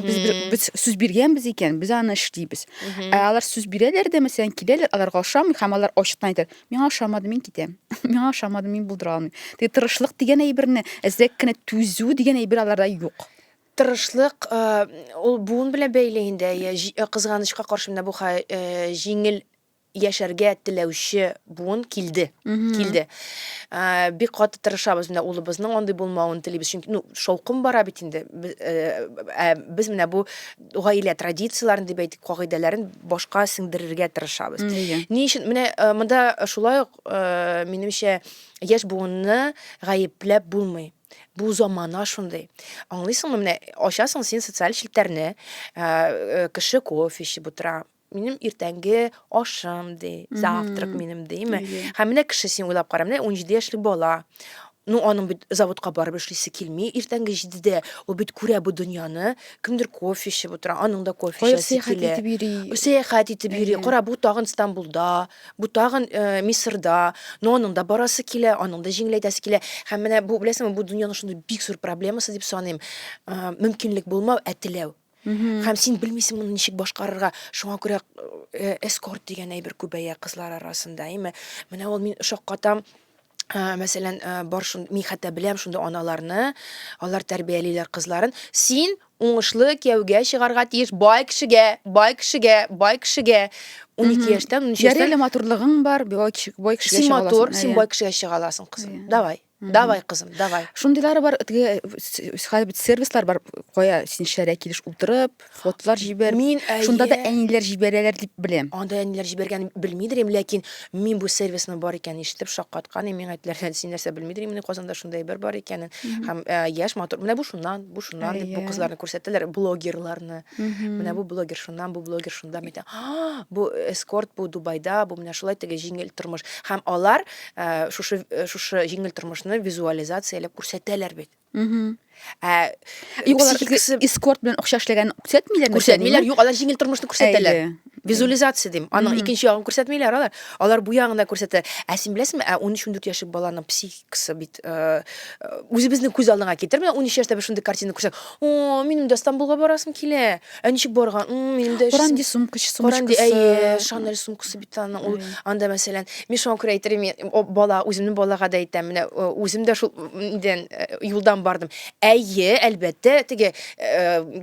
Без сүз биргәнбез икән, без аны эшлибез. Алар сүз бирәләр дә, киләләр, аларга ошамый, һәм алар ачыктан әйтер: "Миңа ошамады, мин китәм. Миңа ошамады, мин булдыра алмыйм." Тырышлык дигән әйберне, әзрәк кенә түзү дигән әйбер аларда юк. Тырышлык, ул буын белән бәйле инде. Кызганычка каршы менә бу җиңел яшәргә теләүче буын килде. Бик каты тырышабыз, менә улыбызның андый булмавын телибез, чөнки шаукым бара бит инде. Без менә бу гаилә традицияләрен дип әйтик, кагыйдәләрен башка сеңдерергә тырышабыз. Ни өчен менә монда шулай ук минемчә яшь буынны гаепләп булмый. Бу замана шундый. Аңлыйсыңмы, менә ачасың син социаль челтәрне, кеше кофе эчеп утыра. Минем иртәнге ашым ди, завтрак минем диме. Һәм менә кеше син уйлап кара, менә 17 яшьлек бала. Аның бит заводка барып эшлисе килми, иртәнге 7дә ул бит күрә бу дөньяны, кемдер кофе эчеп утыра, аның да кофе эчәсе килә. Сәяхәт итеп йөри. Кара, бу тагын Стамбулда, бу тагын Мисырда, аның да барасы килә, аның да җиңеләйтәсе килә. Һәм менә бу, беләсеңме, бу дөньяның шундый бик зур проблемасы дип саныйм. Мөмкинлек булмау, теләү. Һәм син белмисең моны ничек башкарырга. Шуңа күрә эскорт дигән әйбер күбәя кызлар арасында, менә ул мин шаккатам. Мәсәлән, бар шундый, мин хәтта беләм шундый аналарны, алар тәрбиялиләр кызларын. Син уңышлы кияүгә чыгарга тиеш, бай кешегә, 12 яшьтән, 13 яшьтән. Ярый, матурлыгың бар, бай кешегә син матур, син бай кешегә чыга аласың, кызым. Давай, кызым, давай. Шундыйлары бар, сервислар бар, кая син шәрә килеш утырып, фотолар җибәр. Шунда да әниләр җибәрәләр дип беләм. Анда әниләр җибәргән белмидер, ләкин мин бу сервисның бар икән ишетеп шаккаткан, мин әйтләр, син нәрсә белмидер, менә Казанда шундай бер бар икәнен. Һәм яшь матур, менә бу шуннан дип бу кызларны күрсәтәләр, блогерларны. Менә бу блогер шуннан, бу блогер шунда мәйтә. Бу эскорт, бу Дубайда, бу менә шулай теге җиңел тормыш. Һәм алар шушы җиңел тормышны визуализацияләп күрсәтәләр бит. Эскорт белән акча эшләгән күрсәтмиләр. Юк, алар җиңел тормышны күрсәтәләр. Визуализация дим. Аның икенче ягын күрсәтмиләр алар. Алар бу ягын да күрсәтә. Син беләсеңме, 13-14 яшьлек баланың психикасы бит үзебезнең күз алдына китермә. 13 яшьтә бер шундый картина күрсәк, минем дә Стамбулга барасым килә. Ничек барган? Минем дә Коранди сумкасы. Шанель сумкасы бит аның. Ул анда мәсәлән, мин шуңа күрә әйтәм, бала, үземнең балага да әйтәм, менә үзем дә шул юлдан бардым. Әлбәттә, теге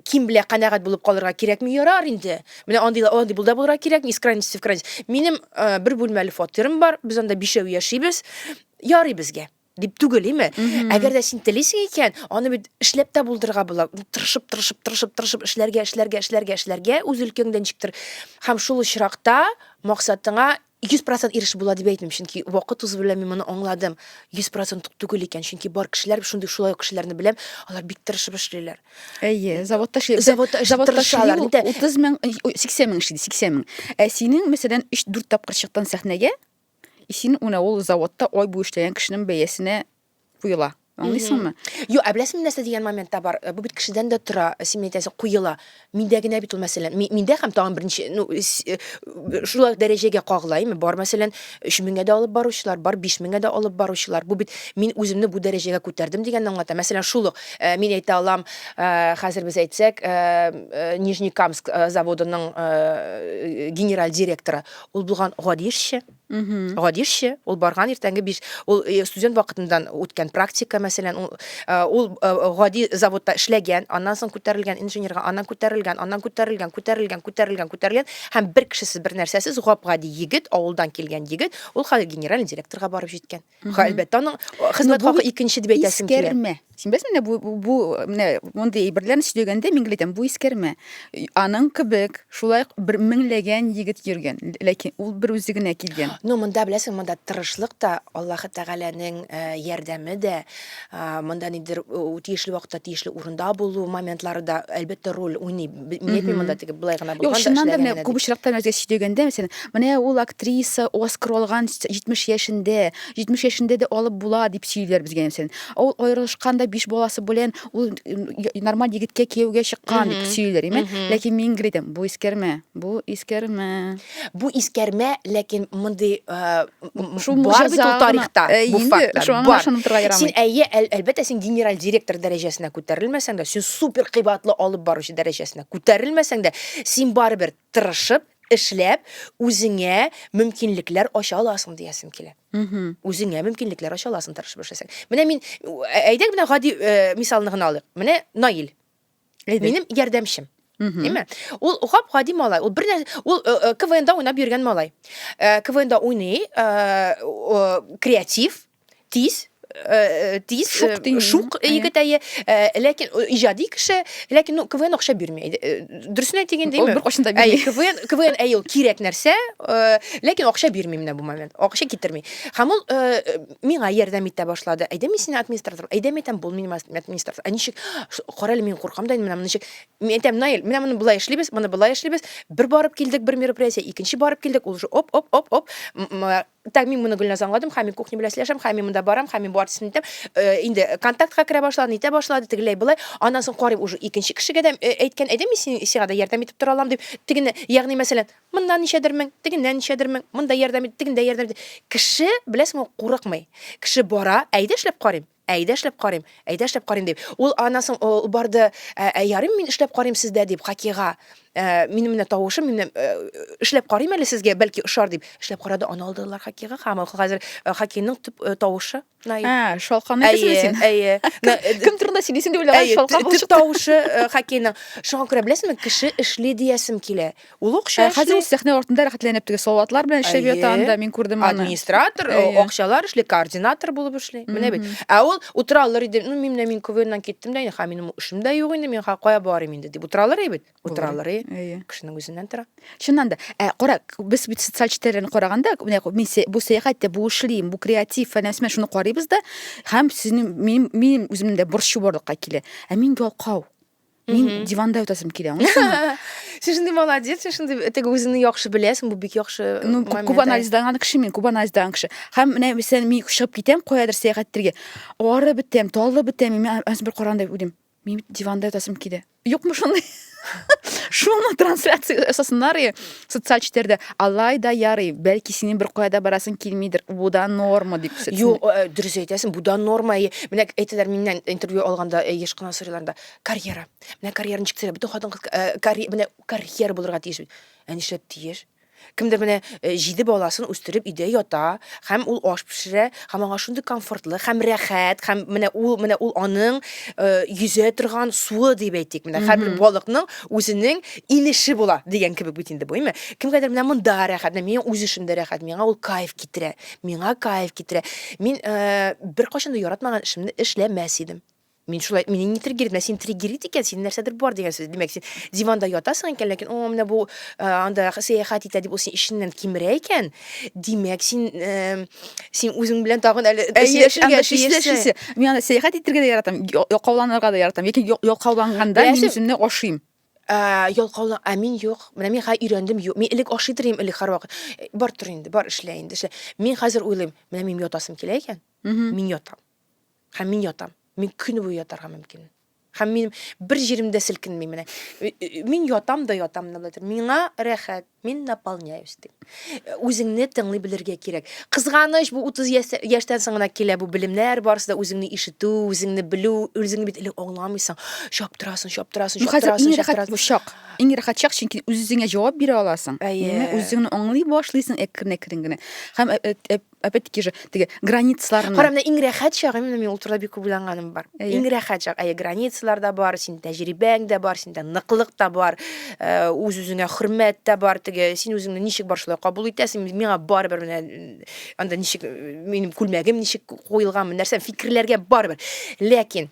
ким белә канәгать булып калырга кирәкми, ярар инде. Менә андый булда булырга кирәкми, из крайности в крайность. Минем бер бүлмәле фатирым бар, без анда 5 яшибез, ярый безгә. Дип түгел, Әгәр дә син телисең икән, аны бит эшләп тә булдырырга була. Тырышып эшләргә, үз өлкәңдән чиктер. Һәм шул очракта максатыңа 100% ирешеп була дип әйтмим, чөнки вакыт узу белән мин моны аңладым. 100% түгел икән, чөнки бар кешеләр шулай ук кешеләрне беләм, алар бик тырышып эшлиләр. Әйе, заводта эшли. Заводта эшләп тырышалар, эшли, нидә? 30 мең, 80 мең эшли, 80 мең. Синең, мәсәлән, 3-4 тапкыр чыктан сәхнәгә, син ул заводта ай буе эшләгән кешенең бәясенә куела. Аңлыйсыңмы? Юк, беләсеңме нәрсә дигән моментта бар. Бу бит кешедән дә тора, син әйтәсең, куела. Миндә генә бит ул мәсәлән. Миндә һәм тагын беренче, шулай дәрәҗәгә кагылаймы? Бар мәсәлән, 3000-гә дә алып баручылар, бар 5000-гә дә алып баручылар. Бу бит мин үземне бу дәрәҗәгә күтәрдем дигәнне аңлата. Мәсәлән, шул ук мин әйтә алам, хәзер без әйтсәк, Нижнекамск заводының генераль директоры. Ул булган гади эшче. Гади эшче. Ул барган иртәнге 5, ул студент вакытындан үткән практика, мәсәлән, ул гади заводта эшләгән, аннан соң күтәрелгән инженерга, аннан күтәрелгән, һәм бер кешесез, бер нәрсәсез гап-гади егет, авылдан килгән егет, ул хәзер генераль директорга барып җиткән. Әлбәттә, аның хезмәт хакы икенче дип әйтәсем килә. Искәрмә. Син беләсеңме, бу менә мондый әйберләрне сөйләгәндә мин әйтәм, бу искәрмә. Аның кебек шулай бер меңләгән егет йөргән, ләкин ул бер үзе генә килгән. Монда беләсең, монда тырышлык та, Аллаһы Тәгаләнең ярдәме дә, монда нидер тиешле вакытта, тиешле урында булу моментлары да әлбәттә роль уйный. Мин әйтмим, монда теге булай гына Юк, булган да чыннан да эшләгән менә генә күп дип. очракта мәсәлән сөйләгәндә, мәсәлән, менә ул актриса Оскар алган 70 яшендә, 70 яшендә дә алып була дип сөйлиләр безгә мәсәлән. Ул аерылышканда 5 баласы белән ул нормаль егеткә кияүгә чыккан дип сөйлиләр, име? Ләкин мин әйтәм, бу искәрмә, бу искәрмә. Бу искәрмә, ләкин мондый Шул бар бит ул мужаза тарихта, гына. бу Инде, фактлар шуңа бар. ышанып торырга ярамый. Син әлбәттә син генераль директор дәрәҗәсенә күтәрелмәсәң дә, син супер кыйбатлы алып баручы дәрәҗәсенә күтәрелмәсәң дә, син барыбер тырышып, эшләп, үзеңә мөмкинлекләр ача аласың диясем килә. Үзеңә мөмкинлекләр ача аласың тырышып эшләсәң. Менә мин әйдәк менә гади мисалны гына алыйк. Менә Наил. Минем ярдәмчем. Әйме? Ул гади малай. Ул КВНда уйнап йөргән малай. КВНда уйный, креатив, тиз, шук егет әйе, ләкин иҗади кеше, ләкин КВН акча бирми. Дөресен әйтгәндә, Ул бер кашында бирми. КВН әйе ул кирәк нәрсә, ләкин акча бирми менә бу момент. Акча китерми. Һәм ул миңа ярдәм итә башлады. Әйдә мин сине администратор, әйдә мин бул минем администратор. Ничек кара әле, мин куркам да, менә ничек. Мин әйтәм, Наил, менә моны булай эшлибез, моны булай эшлибез. Бер барып килдек, бер мероприятие, икенче барып килдек, ул уже оп. Так мин моны Гөлназ аңладым, һәм мин кухня белән сөйләшәм, һәм мин монда барам, һәм мин бу артистны итәм. Инде контактка керә башлады, итә башлады, тегеләй булай. Аннан соң карыйм, уже икенче кешегә дә әйткән, әйдә мин сиңа да ярдәм итеп тора алам дип. Тегене, ягъни мәсәлән, монда ничәдер мең, тегеннән ничәдер мең, монда ярдәм ит, тегендә ярдәм ит. Кеше, беләсеңме, курыкмый. Кеше бара, әйдә эшләп карыйм. Әйдә эшләп карыйм дип. Ул анасын барды, ярым мин эшләп карыйм сездә дип, хакига. Минем менә тавышым, минем эшләп карыйм әле сезгә, бәлки ошар дип. Эшләп карады, аны алдылар хакига, һәм хәзер хакиның тавышы. Шалканы әйтәсең син. Әйе. Кем турында сөйлисең дип уйлаган шалкан булып. Тавышы хакиның. Шуңа күрә беләсеңме, кеше эшли диясем килә. Ул акча Хәзер ул сәхнә артында рәхәтләнеп теге салаватлар белән эшләп ята анда, мин күрдем аны. Администратор, акчалар эшли, координатор булып эшли. Менә бит. Ул утыралар иде. Мин КВНнан киттем дә, һәм минем эшем дә юк инде, мин кая барыйм инде дип утыралар бит. Утыралар. Кешенең үзеннән тора. Чыннан да, кара, без бит социаль челтәрен караганда, мин бу сәяхәттә, бу эшлим, бу креатив фәнәсмә шуны карыйбыз да, һәм сезнең минем үземнең дә борчу барлыкка килә. Мин ялкау. Мин диванда ятасым килә, аңлыйсыңмы? Син шундый молодец, син шундый теге үзеңне яхшы беләсең, бу бик яхшы. Күп анализдаган кеше мин, күп анализдаган кеше. Һәм менә мәсәлән, мин чыгып китәм каядыр сәяхәттәргә. Ары битәм, таллы битәм, мин бер караганда уйлыйм. Мин диванда ятасым килә. Юкмы шундый? Шуны трансляция әсасыннары социаль челтәрдә алай да ярый, бәлки синең бер кайда барасың килмидер, бу да норма дип күрсәтсен. Юк, дөрес әйтәсең, бу да норма. Менә әйтәләр миннән интервью алганда яшь кына сорыйларында, карьера. Менә карьераны ничек бөтен хатын-кыз менә карьера булырга тиеш бит. Нишләп тиеш? Кемдер менә 7 баласын үстереп өйдә ята, һәм ул аш пешерә, һәм аңа шундый комфортлы, һәм рәхәт, һәм менә ул аның йөзә торган суы дип әйтик. Менә һәрбер балыкның үзенең инеше була дигән кебек бит инде бу, әйме? Кемгәдер менә монда рәхәт, миңа үз эшемдә рәхәт, миңа ул кайф китерә. Мин бер кашанда яратмаган эшемне эшләмәс идем. Мин шулай мине ни триггер итә, син триггер икән, син нәрсәдер бар дигән сүз. Димәк, син диванда ятасың икән, ләкин о менә бу анда сәяхәт итә дип ул син ишеннән кимерә икән. Димәк, син үзең белән тагын әле Сөйләшәсе. Мин аны сәяхәт итәргә дә яратам, ялкауланырга да яратам. Яки ялкауланганда мин Беләсең- үземне ашыйм. Ялкаулан, мин юк. Менә мин өйрәндем юк. Мин элек ашый торыйм элек һәрвакыт. Бар тор инде, бар эшлә инде, эшлә. Мин хәзер уйлыйм, менә мин ятасым килә икән. Мин ятам. Һәм мин ятам. Мин көне буе ятарга мөмкин. Һәм мин бер җиремдә селкенмим менә. Мин ятам да ятам да булыр. Миңа рәхәт, мин наполняюсь дип. Үзеңне тыңлый белергә кирәк. Кызганыч, бу 30 яшьтән соң гына килә бу белемнәр барысы да үзеңне ишетү, үзеңне белү, үзеңне бит элек аңламыйсың. Шаптырасың. Хәзер иң рәхәт бу чак. Иң рәхәт чак, чөнки үзеңә җавап бирә аласың. Үзеңне аңлый башлыйсың әкрен генә. Һәм опять-таки же теге границаларны. Кара, менә иң рәхәт чагы, мин ул турыда бик күп уйлаганым бар. Иң рәхәт чак, границалар да бар, син тәҗрибәң дә бар, синдә ныклык та бар, үз-үзеңә хөрмәт тә бар, теге син үзеңне ничек бар шулай кабул итәсең, миңа барыбер менә анда ничек минем күлмәгем ничек куелганмы, нәрсә фикерләргә барыбер. Ләкин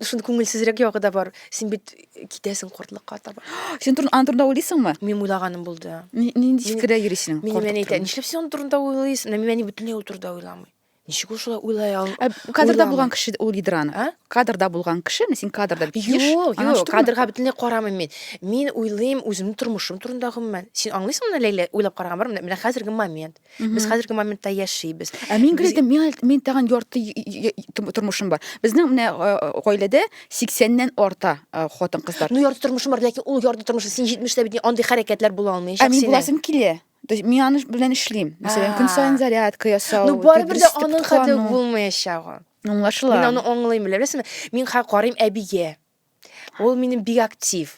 шундый күңелсезрәк ягы да бар. Син бит китәсең кортлыкка таба. Син турында уйлыйсыңмы? Мин уйлаганым булды. Нинди фикердә йөрисең? Мин әйтәм, нишләп син аны турында уйлыйсың? Мин бөтенләй ул турында уйламый. Ничек ул шулай уйлай алды? Кадрда булган кеше уйлыйдыр аны. Кадрда булган кеше, син кадрда Юк, кадрга бөтенләй карамыйм мин. Мин уйлыйм үземнең тормышым турында гомумән. Син аңлыйсыңмы, Ләйлә, уйлап караган бармы? Менә хәзерге момент. Без хәзерге моментта яшибез. Мин гүрәдем, мин тагын ярты тормышым бар. Безнең менә гаиләдә 80ннән арта хатын кызлар. Ну, ярты тормышым бар, ләкин ул ярты тормышы син 70тә бит андый хәрәкәтләр була алмаячак Мин синең. буласым килә. Мин аны белән эшлим. Мәсәлән, көн саен зарядка ясау. Ну, барыбер дә аның хәтле булмаячагы. Аңлашыла. Мин аны аңлыйм, беләсеңме? Мин карыйм әбигә. Ул минем бик актив.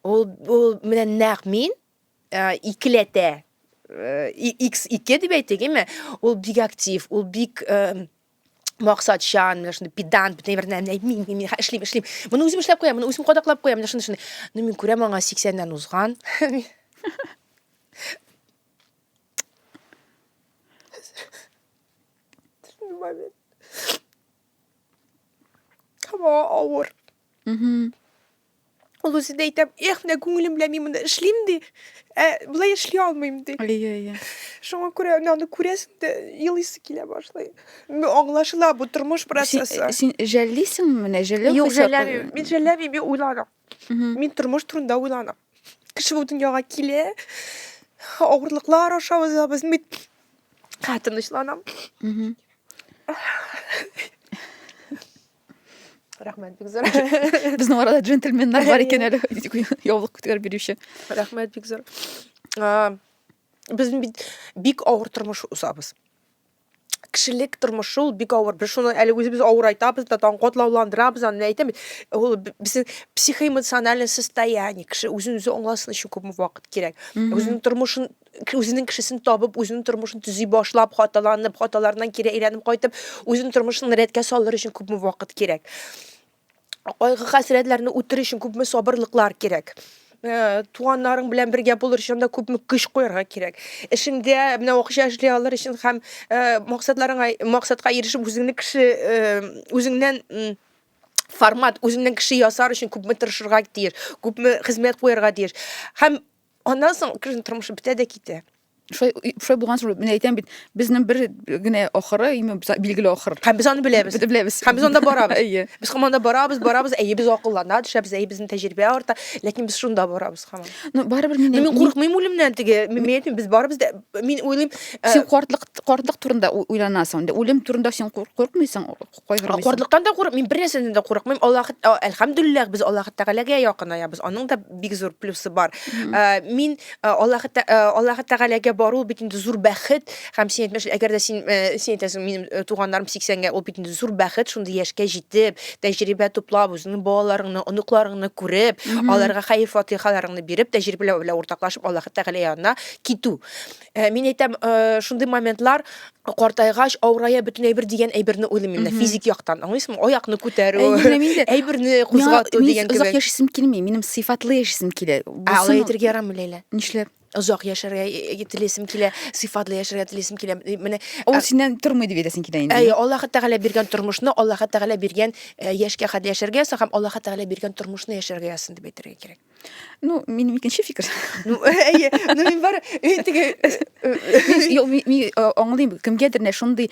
Ул менә нәкъ мин икеләтә. X2 дип әйтегеме? Ул бик актив, ул бик максатчан, менә шундый педант, бөтен берне мин эшлим. Моны үзем эшләп куям, моны үзем кадаклап куям, менә шундый. Ну, мин күрәм аңа 80ннән узган. Һава авыр. Ул үзе дә әйтә, менә күңелем белән мин моны эшлим ди. Булай эшли алмыйм ди. Шуңа күрә аны күрәсең дә елыйсы килә башлый. Аңлашыла бу тормыш процессы. Син жәллисеңме менә жәлләү? Юк, жәлләмим. Мин жәлләмим, мин уйланам. Мин тормыш турында уйланам. Кеше бу дөньяга килә. Авырлыклар аша узабыз. Мин тынычланам. Рәхмәт, бик зур. Безнең арада джентльменнар бар икән әле. Яулык күтәреп бирүче. Рәхмәт, бик зур. Без бик авыр тормыш узабыз. Кешелек тормышы ул бик авыр. Без шуны әле үзебез авыр айтабыз да, катлауландырабыз, аны әйтәм. Ул безнең психоэмоциональ состояние. Кеше үзен аңласын өчен күп вакыт кирәк. Үзенең тормышын, үзенең кешесен табып, үзенең тормышын төзи башлап, хаталарыннан кире әйләнеп кайтып, үзенең тормышын рәткә салыр өчен күп вакыт кирәк. Кайгы хәсрәтләрне үтер өчен күпме сабырлыклар кирәк. Туганнарың белән бергә булыр өчен дә күпме көч куярга кирәк. Эшеңдә менә акча эшли алыр өчен һәм максатка ирешеп үзеңнән формат, үзеңнән кеше ясар өчен күпме тырышырга тиеш, күпме хезмәт куярга тиеш. Һәм аннан соң кешенең тормышы бетә дә китә. Шулай булган соң мин әйтәм бит, безнең бер генә ахыры, билгеле ахыр. Һәм без аны беләбез. Һәм без анда барабыз. Без һаман барабыз, без акыллана төшәбез, безнең тәҗрибә арта, ләкин без шунда барабыз һаман. Ну, барыбер мин курыкмыйм үлемнән теге. Мин әйтмим, без барабыз да, мин уйлыйм, син картлык турында уйланасың. Үлем турында син курыкмыйсың, кайгырмыйсың. Картлыктан да курыкмыйм, мин бер нәрсәдән дә курыкмыйм. Әлхәмдүлилләх, без Аллаһ Тәгаләгә якынаябыз. Аның да бик зур плюсы бар. Мин Аллаһ Тәгаләгә бару бит инде зур бәхет. Һәм син әйтмәш, әгәр дә син әйтәсең, минем туганнарым 80гә, ул бит инде зур бәхет, шундый яшькә җитеп, тәҗрибә туплап, үзеңнең балаларыңны, оныкларыңны күреп, аларга хәйр-фатихаларыңны биреп, тәҗрибә белән уртаклашып, Аллаһ Тәгалә янына китү. Мин әйтәм, шундый моментлар картайгач, авырая бөтенләй бер дигән әйберне уйлыйм инде физик яктан. Аңлыйсыңмы? Аякны күтәрү, әйберне кузгату дигән кебек. Узак яшисем килми, минем сыйфатлы яшисем килә. Алай әйтергә ярамый, Ләйлә. Нишләп? озак яшәргә телисем килә, сыйфатлы яшәргә телисем килә. Менә Ул синнән тормый дип әйтәсең килә инде. Аллаһ Тәгалә биргән тормышны, Аллаһ Тәгалә биргән яшькә хәтле яшәргә ясый һәм Аллаһ Тәгалә биргән тормышны яшәргә ясын дип әйтергә кирәк. Ну, минем икенче фикер. Мин бар теге Юк, мин аңлыйм, кемгәдер нә шундый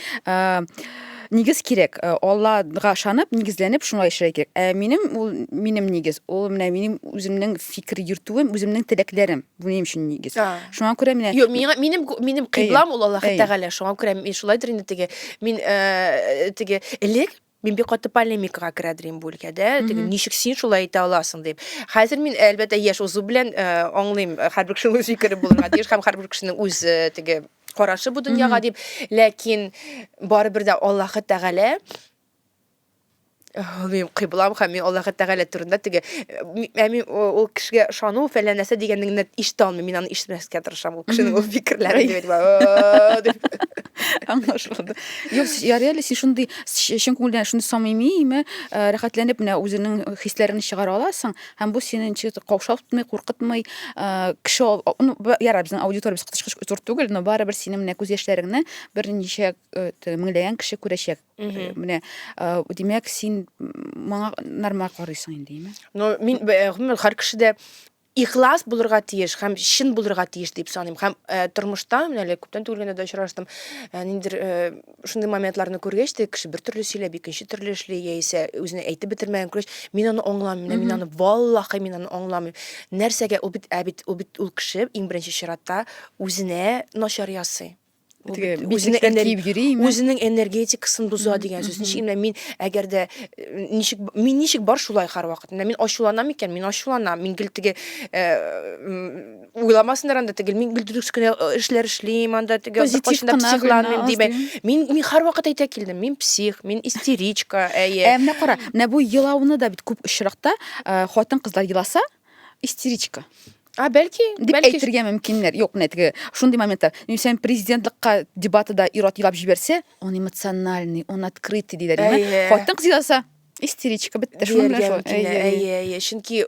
нигез кирәк. Аллага ышанып, нигезләнеп шуңа яшәргә кирәк. Минем нигез, ул менә минем үземнең фикер йөртүем, үземнең теләкләрем. Бу минем өчен нигез. Шуңа күрә менә Юк, минем кыйблам ул Аллаһ Тәгалә. Шуңа күрә мин шулайдыр инде теге мин теге элек мин бик каты полемикага керәдер бу өлкәдә. Теге ничек син шулай әйтә аласың дип. Хәзер мин әлбәттә яшь узу белән аңлыйм, һәрбер кешенең үз фикере булырга тиеш һәм һәрбер кешенең үз теге карашы бу дөньяга дип. Ләкин барыбер дә Аллаһ Тәгалә Мин кыйблам һәм мин Аллаһ Тәгалә турында теге мин ул кешегә ышану фәлән нәрсә дигәнне ишетә алмыйм. Мин аны ишетмәскә тырышам. Ул кешенең ул фикерләре дип. аңлашылды. Юк, реально син шундый чын күңелдән шундый самими, рәхәтләнеп менә үзеңнең хисләрен чыгара аласың һәм бу сине ничек каушатмый, куркытмый, кеше яра безнең аудиториябыз кытышкыч зур түгел, но барыбер синең менә күз яшьләреңне берничә меңләгән кеше күрәчәк. Менә димәк син моңа нормаль карыйсың инде, име? Ну, мин һәр кешедә ихлас булырга тиеш һәм чын булырга тиеш дип саныйм. Һәм тормышта менә әле күптән түгел генә дә очраштым. Ниндидер шундый моментларны күргәч тә кеше бер төрле сөйләп, икенче төрле эшли, яисә үзенә әйтеп бетермәгән күргәч, мин аны аңламыйм, мин аны валлаһи мин аны аңламыйм. Нәрсәгә ул бит ул кеше иң беренче чиратта үзенә начар ясый. Үзенең энергетикасын боза дигән сүз. Мин әгәр дә ничек бар шулай һәрвакыт. Мин ачуланам икән, мин ачуланам. Мин гел теге уйламасыннар анда теге мин гел дөрес кенә эшләр эшлим, анда теге позитив психланмыйм дип. Мин һәрвакыт әйтә килдем. Мин псих, мин истеричка, Менә кара, менә бу елауны да бит күп очракта хатын-кызлар еласа, истеричка Бәлки дип әйтергә мөмкиннәр. Юк, менә теге шундый моментта, сен президентлыкка дебатыда ир-ат елап җибәрсә, он эмоциональный, он открытый диләр. Хатын-кыз еласа, истеричка бетте. Шуның белән Чөнки,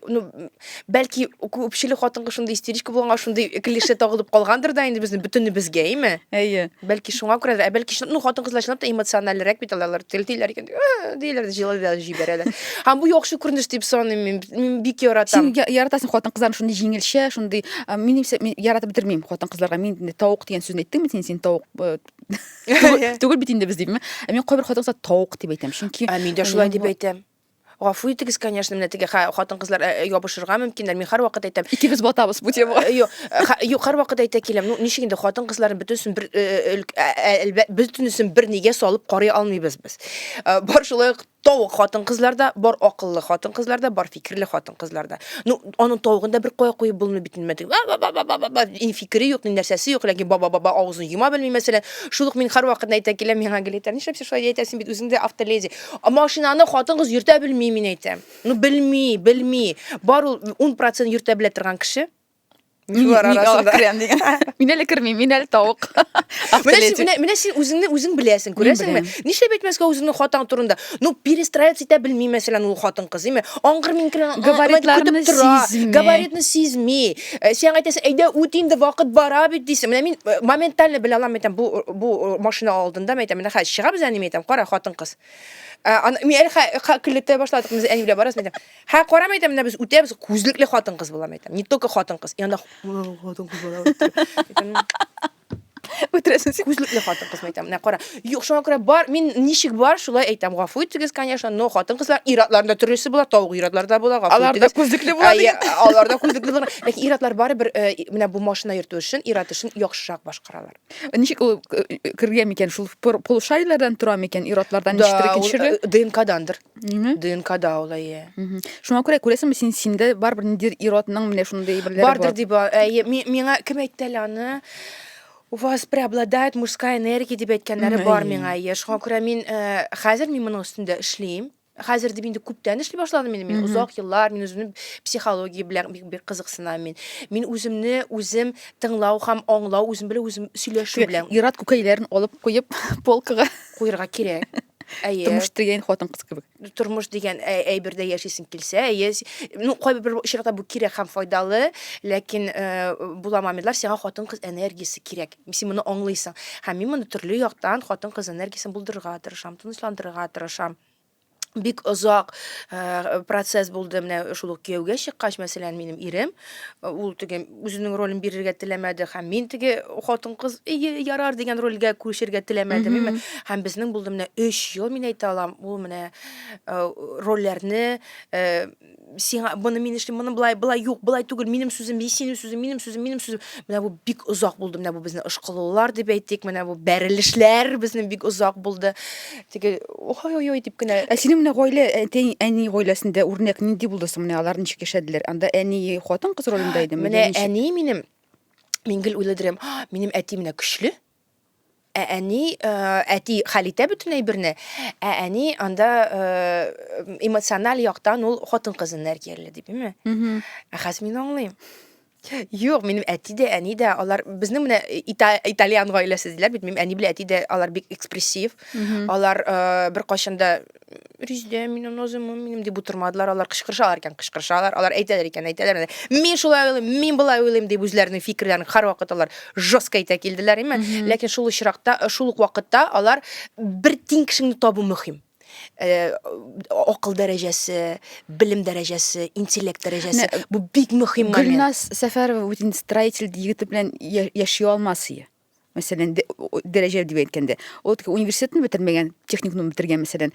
бәлки күпчелек хатын-кыз шундый истеричка булганга шундый клише тагылып калгандыр да инде безнең бөтенебезгә, име? Бәлки шуңа күрә, бәлки хатын-кызлар чынлап та эмоциональрәк бит алар, телтиләр икән. Диләр җылы җибәрәләр. Һәм бу яхшы күренеш дип саныйм, мин бик яратам. Син яратасың хатын-кызларны шундый җиңелчә, шундый мин яратып бетермим хатын-кызларга. Мин тавык дигән сүзне әйттем, син тавык түгел бит инде без дибме? Мин кайбер хатын-кызлар тавык дип әйтәм, чөнки Мин дә шулай дип әйтәм. Гафу итегез, конечно, менә теге хатын-кызлар ябышырга мөмкиннәр. Мин һәрвакыт әйтәм. Икебез батабыз бу темага. Юк, һәрвакыт әйтә киләм. Ничек инде хатын-кызларын бөтенесен бер нигә салып карый алмыйбыз без. Бар шулай тавык хатын-кызларда, бар акыллы хатын-кызларда, бар фикерле хатын-кызларда. Аның тавыгында бер куеп булмый бит инде. Фикере юк, нәрсәсе юк, ләкин баба авызын йома белми мәсәлән. Шулык мин һәрвакыт әйтә киләм, миңа геләтәр. Нишләп син шулай әйтәсең бит, үзеңдә автоледи. Машинаны хатын-кыз йөртә белми, мин әйтәм. Белми. Бар ул 10% йөртә белә торган кеше. Мин әле кермим, мин әле тавык. Менә син үзең беләсең, күрәсеңме? Нишләп әйтмәскә үзеңнең хатаң турында? Перестраиваться итә белми мәсәлән ул хатын-кыз, име? Аңгыр мин габаритны сизми. Син әйтәсең, әйдә үт инде, вакыт бара бит дисең. Менә мин моментально белә алам, әйтәм, бу машина алдында әйтәм, менә хәзер чыгабыз әни әйтәм, кара хатын-кыз. Мин әле көлләтә башладык, без әни белән барабыз, әйтәм. Кара әйтәм, менә без үтәбез, күзлекле хатын-кыз булам әйтәм. Не только хатын-кыз. Янда хатын-кыз була. Үтерәсең. Күзлекле хатын-кыз әйтәм. Менә кара. Юк, шуңа күрә бар, мин ничек бар, шулай әйтәм. Гафу итегез, конечно, но хатын-кызлар иратларында төрлесе була, тавык иратларда була, гафу итегез. Аларда күзлекле була дигән. Аларда күзлекле була. Ләкин иратлар бары бер менә бу машина йөртү өчен, ират өчен яхшырак башкаралар. Ничек ул кергән микән? Шул полушариялардан тора микән иратлардан ничектер икенчеле? ДНКдандыр. ДНКда ул әйе. Шуңа күрә күрәсеңме, синдә бар бер ниндидер иратның менә шундый берләре бар. Бардыр дип, миңа кем әйтте аны? У вас преобладает мужская энергия дип әйткәннәре бар миңа. Шуңа күрә мин хәзер мин моның өстендә эшлим. Хәзер дип инде күптән эшли башладым мин узак еллар, мин үземне психология белән бик кызыксынам мин. Мин үзем тыңлау һәм аңлау, үзем белән үзем сөйләшү белән ират күкәйләрен алып куеп полкага куярга кирәк. Әйе. Тормыш деген хатын-кыз кебек. Тормыш дигән әйбердә яшисең килсә, әйе, ну кайбер бер очракта бу кирәк һәм файдалы, ләкин буламамыйлар, сиңа хатын-кыз энергиясе кирәк. Син моны аңлыйсың. Һәм мин моны төрле яктан хатын-кыз энергиясын булдырырга тырышам, тынычландырырга тырышам. Бик озак процесс булды менә шул ук кияүгә чыккач, мәсәлән, минем ирем, ул теге үзенең ролен бирергә теләмәде, һәм мин теге хатын-кыз ярар дигән рольгә күчергә теләмәдем. Һәм безнең булды менә 3 ел, мин әйтә алам, ул менә рольләрне сиңа моны мин эшлим, моны былай юк, былай түгел, минем сүзем, синең сүзем, минем сүзем. Менә бу бик озак булды, менә бу безнең ышкылулар дип әйтик, менә бу бәрелешләр безнең бик озак булды. Теге ой дип кенә Синең менә гаилә, әни гаиләсендә үрнәк нинди булды соң менә алар ничек яшәделәр? Анда әни хатын-кыз ролендә идеме? менә әни минем, мин гел уйладырам, минем әти менә көчле. Әни әти хәл итә бөтен әйберне. Әни анда эмоциональ яктан ул хатын-кыз энергияле дибеме? Хәзер мин аңлыйм. Юк, минем әти дә, әни дә, алар безнең менә итальян гаиләсе диләр бит, минем әни белән әти дә, алар бик экспрессив. Алар бер кашанда Ризде, минем назымым, минем дип утырмадылар, алар кычкырышалар икән, кычкырышалар, алар әйтәләр икән, әйтәләр. Мин шулай уйлыйм, мин булай уйлыйм дип үзләренең фикерләрен һәрвакыт алар жестко әйтә килделәр, име? Ләкин шул очракта, шул ук вакытта алар бер тиң кешене табу мөһим. Акыл дәрәҗәсе, белем дәрәҗәсе, интеллект дәрәҗәсе, бу бик мөһим момент. Гөлназ Сәфәрова үтен строитель егете белән яши алмасы. Мәсәлән, дәрәҗә дип әйткәндә, ул университетны бетермәгән, техникумны бетергән мәсәлән,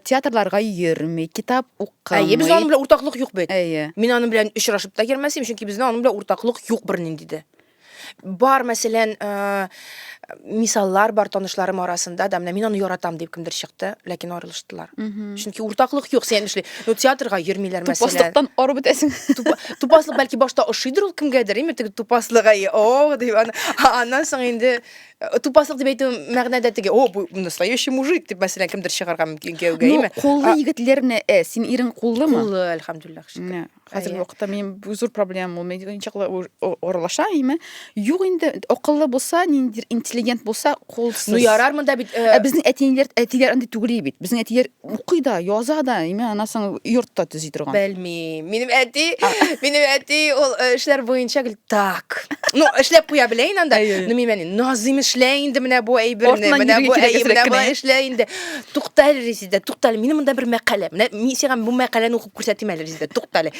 театрларга йөрмәй, китап укымый. Әйе, без аның белән уртаклык юк бит. Әйе. Мин аның белән очрашып та йөрмәсем, чөнки безнең аның белән уртаклык юк бернинди дә. Бар, мәсәлән, мисаллар бар танышларым арасында да, менә мин аны яратам дип кемдер чыкты, ләкин арылыштылар. Чөнки уртаклык юк, сен эшли. Ну театрга йөрмиләр мәсәлән. Тупаслыктан арып бетәсең. Тупаслык бәлки башта ошыйдыр ул кемгәдер, име теге тупаслыгы, дип аннан соң инде тупаслык дип әйтү мәгънәдә теге, бу настоящий мужик дип мәсәлән кемдер чыгарга мөмкин кияүгә, име? Куллы егетләр менә, син ирен куллымы? Куллы, әлхәмдүлилләх, шөкер. Хәзерге вакытта мен зур проблема ул, мен чаклы аралаша, име? Юк инде, акыллы булса, ниндидер интеллигент булса, кулсыз. Ну ярармы да бит. Безнең әтиләр андый түгел бит. Безнең әтиләр укый да, яза да, име, анасын йортта төзи торган. Белмим. Минем әти ул эшләр буенча гел так. Ну, эшләп куя белә инде анда. Ну мин Назым эшләй инде менә бу әйберне, менә бу эшләй инде. Туктал, Резида, туктал. Минем монда бер мәкалә. Менә мин сиңа бу мәкаләне укып күрсәтим әле, Резида, туктал.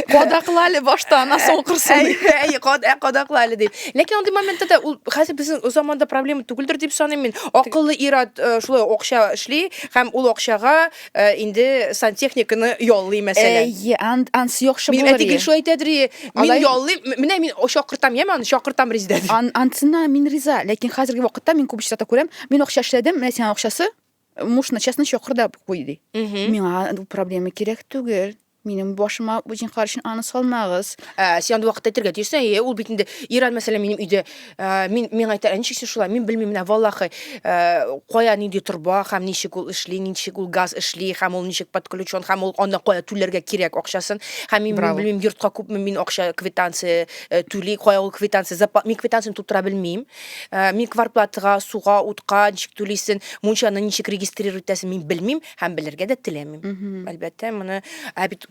Кадаклалы башта анасын укырсың. Әйе, кадаклалы дип. Ләкин андый моментта да ул хәзер безнең заманда проблема түгелдер дип саныйм мин. Акыллы ир-ат шулай акча эшли, һәм ул акчага инде сантехниканы яллый мәсәлән. Әйе, ансы яхшы Мин булыр. әтигә шулай әйтәдер. Мин яллыйм, менә мин чакыртам, яме аны чакыртам Резида. Антына мин риза, ләкин хәзерге вакытта мин күп очракта күрәм, мин акча эшләдем, менә синең акчасы мушны честно чакыр да куй ди. Миңа бу проблема кирәк түгел. Минем башыма бу җинкар өчен аны салмагыз. Син анда вакытта әйтергә тиешсең, ул бит инде иран мәсәлән минем өйдә, мин әйтәм, ничек шулай, мин белмим менә валлаһи, кая нинди торба, һәм ничек ул эшли, ничек ул газ эшли, һәм ул ничек подключен, һәм ул анда кая түләргә кирәк акчасын. Һәм мин белмим йортка күпме мин акча квитанция түли, кая ул квитанция, мин квитанцияны тутыра белмим. Мин квартплатага, суга, утка ничек түлисен, мунчаны ничек регистрировать итәсен мин белмим, һәм белергә дә теләмим. Әлбәттә, моны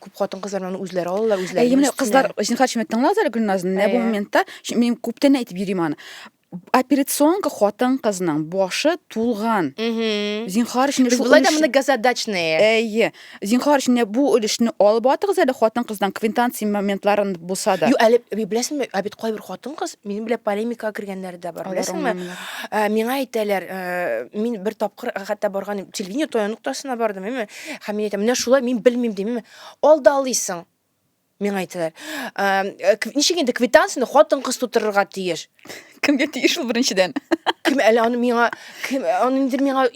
күп хатын-кызлар менә үзләре алалар, үзләре. Менә кызлар җинкар шимәттән лазар Гөлназны, бу моментта мин күптән әйтеп йөрим аны. Операционка хатын-кызның башы тулган. Зинхар өчен Без булай да моны газадачные. Әйе. Зинхар өчен бу өлешне алып атыгыз әле хатын-кыздан квитанция моментларын булса да. Ю, әле беләсеңме, бит кайбер хатын-кыз минем белән полемика кергәннәр дә бар. Беләсеңме? Миңа әйтәләр, мин бер тапкыр хәтта барган телевидение тоя нуктасына бардым, име? Һәм мин әйтәм, менә шулай мин белмим дим, име? Алдалыйсың. Миңа әйтәләр. Ничек инде квитанцияны хатын-кыз тутырырга тиеш. Кемгә тиеш ул беренчедән? Кем әле аны миңа, аны инде миңа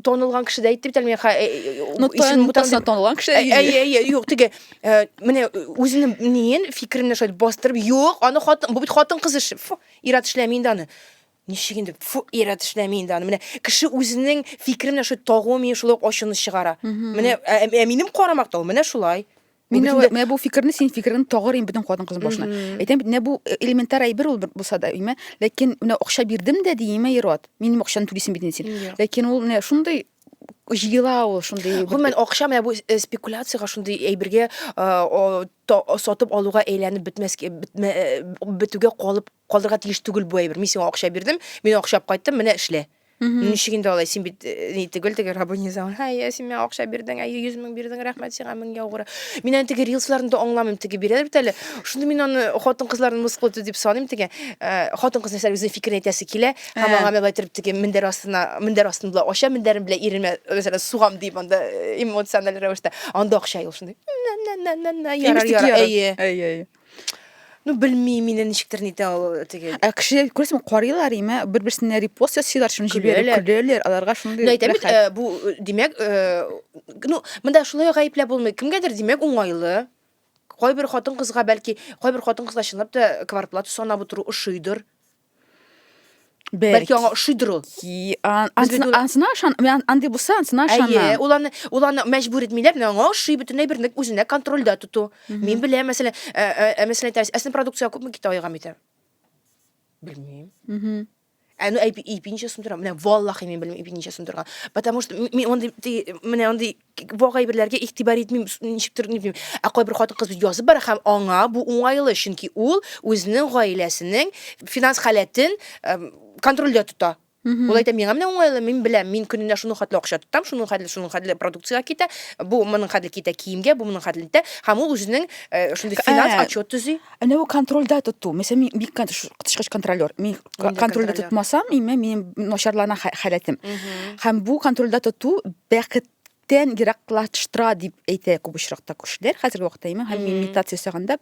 танылган кеше дә әйтте бит әле миңа. Ну, тотасына танылган кеше. Әйе, юк, теге, менә үзенең нин фикерне шулай бастырып, юк, аны бу бит хатын-кыз эше. Ират эшләми инде аны. Ничек инде, ират эшләми инде аны. Менә кеше үзенең фикерне шулай тагымый, шулай ачыны чыгара. Менә минем карамакта ул, менә шулай. Менә бу фикерне, син фикерен тагыр ин бөтен хатын-кыз башына. Әйтәм бит, менә бу элементар әйбер ул булса да, име, ләкин менә акча бирдем дә диеме ират. Минем акчаны түлисен бит син. Ләкин ул менә шундый жыйыла ул шундай Гомумән акча менә бу спекуляцияга шундый әйбергә сатып алуга әйләнеп бетүгә калырга тиеш түгел бу әйбер. Мин сиңа акча бирдем, мин акча кайттым, менә эшлә. Ничек инде алай, син бит ни түгел, теге рабонизм. Хәй, син миңа акча бирдең, 100 мең бирдең, рәхмәт сиңа 1000 яугыры. Мин аны теге рилсларны да аңламыйм, теге бирәләр бит әле. Шунда мин аны хатын-кызларны мыскыл итү дип саныйм теге. Хатын-кыз нәрсә үзенең фикерен әйтәсе килә, һәм аңа мәгълүмат итеп теге мендәр астын белән ача, мендәрен белән иреме, мәсәлән, сугам дип анда эмоциональ рәвештә. Анда акча юк шундай. Әйе. Ну белмим, мине ничектер нитә ул теге. Кеше күрсәм карыйлар име, бер-берсенә репост ясыйлар, шуны җибәреп көләләр, аларга шундый. Әйтәм бит, бу димәк, ну, монда шулай гаепләп булмый. Кемгәдер димәк уңайлы. Кайбер хатын-кызга бәлки, кайбер хатын-кызга чынлап та квартплата санап утыру ошыйдыр. Бәлки аңа ошыйдыр ул. Ансына шан, мен андый булса, ансына шана. Әйе, уларны мәҗбүр итмиләр, менә аңа ошый бөтенләй берне үзенә контрольдә тоту. Мин беләм, мәсәлән, әсен продукция күпме китә айга митә? Белмим. Ну, ипинче сумдырам. Менә валлахи мин белмим ипинче сумдырган. Потому что мин менә андый вагай берләргә игътибар итмим, ничектер нитмим. Кайбер хатын-кыз язып бара һәм аңа бу уңайлы, чөнки ул үзенең гаиләсенең финанс халәтен контрольдә тота. Ул әйтә, миңа менә уңайлы, мин беләм, мин көненә шуны хәтле акча тотам, шуны хәтле продукциягә китә, бу моның хәтле китә киемгә, бу моның хәтле итә, һәм ул үзенең шундый финанс отчет төзи. Әнә ул контрольдә тоту. Мәсәлән, мин кытышкыч контролер. Мин контрольдә тотмасам, мин начарлана халәтем. Һәм бу контрольдә тоту бәхеттән ераклаштыра дип әйтә күп очракта кешеләр хәзерге вакытта һәм медитация ясаганда,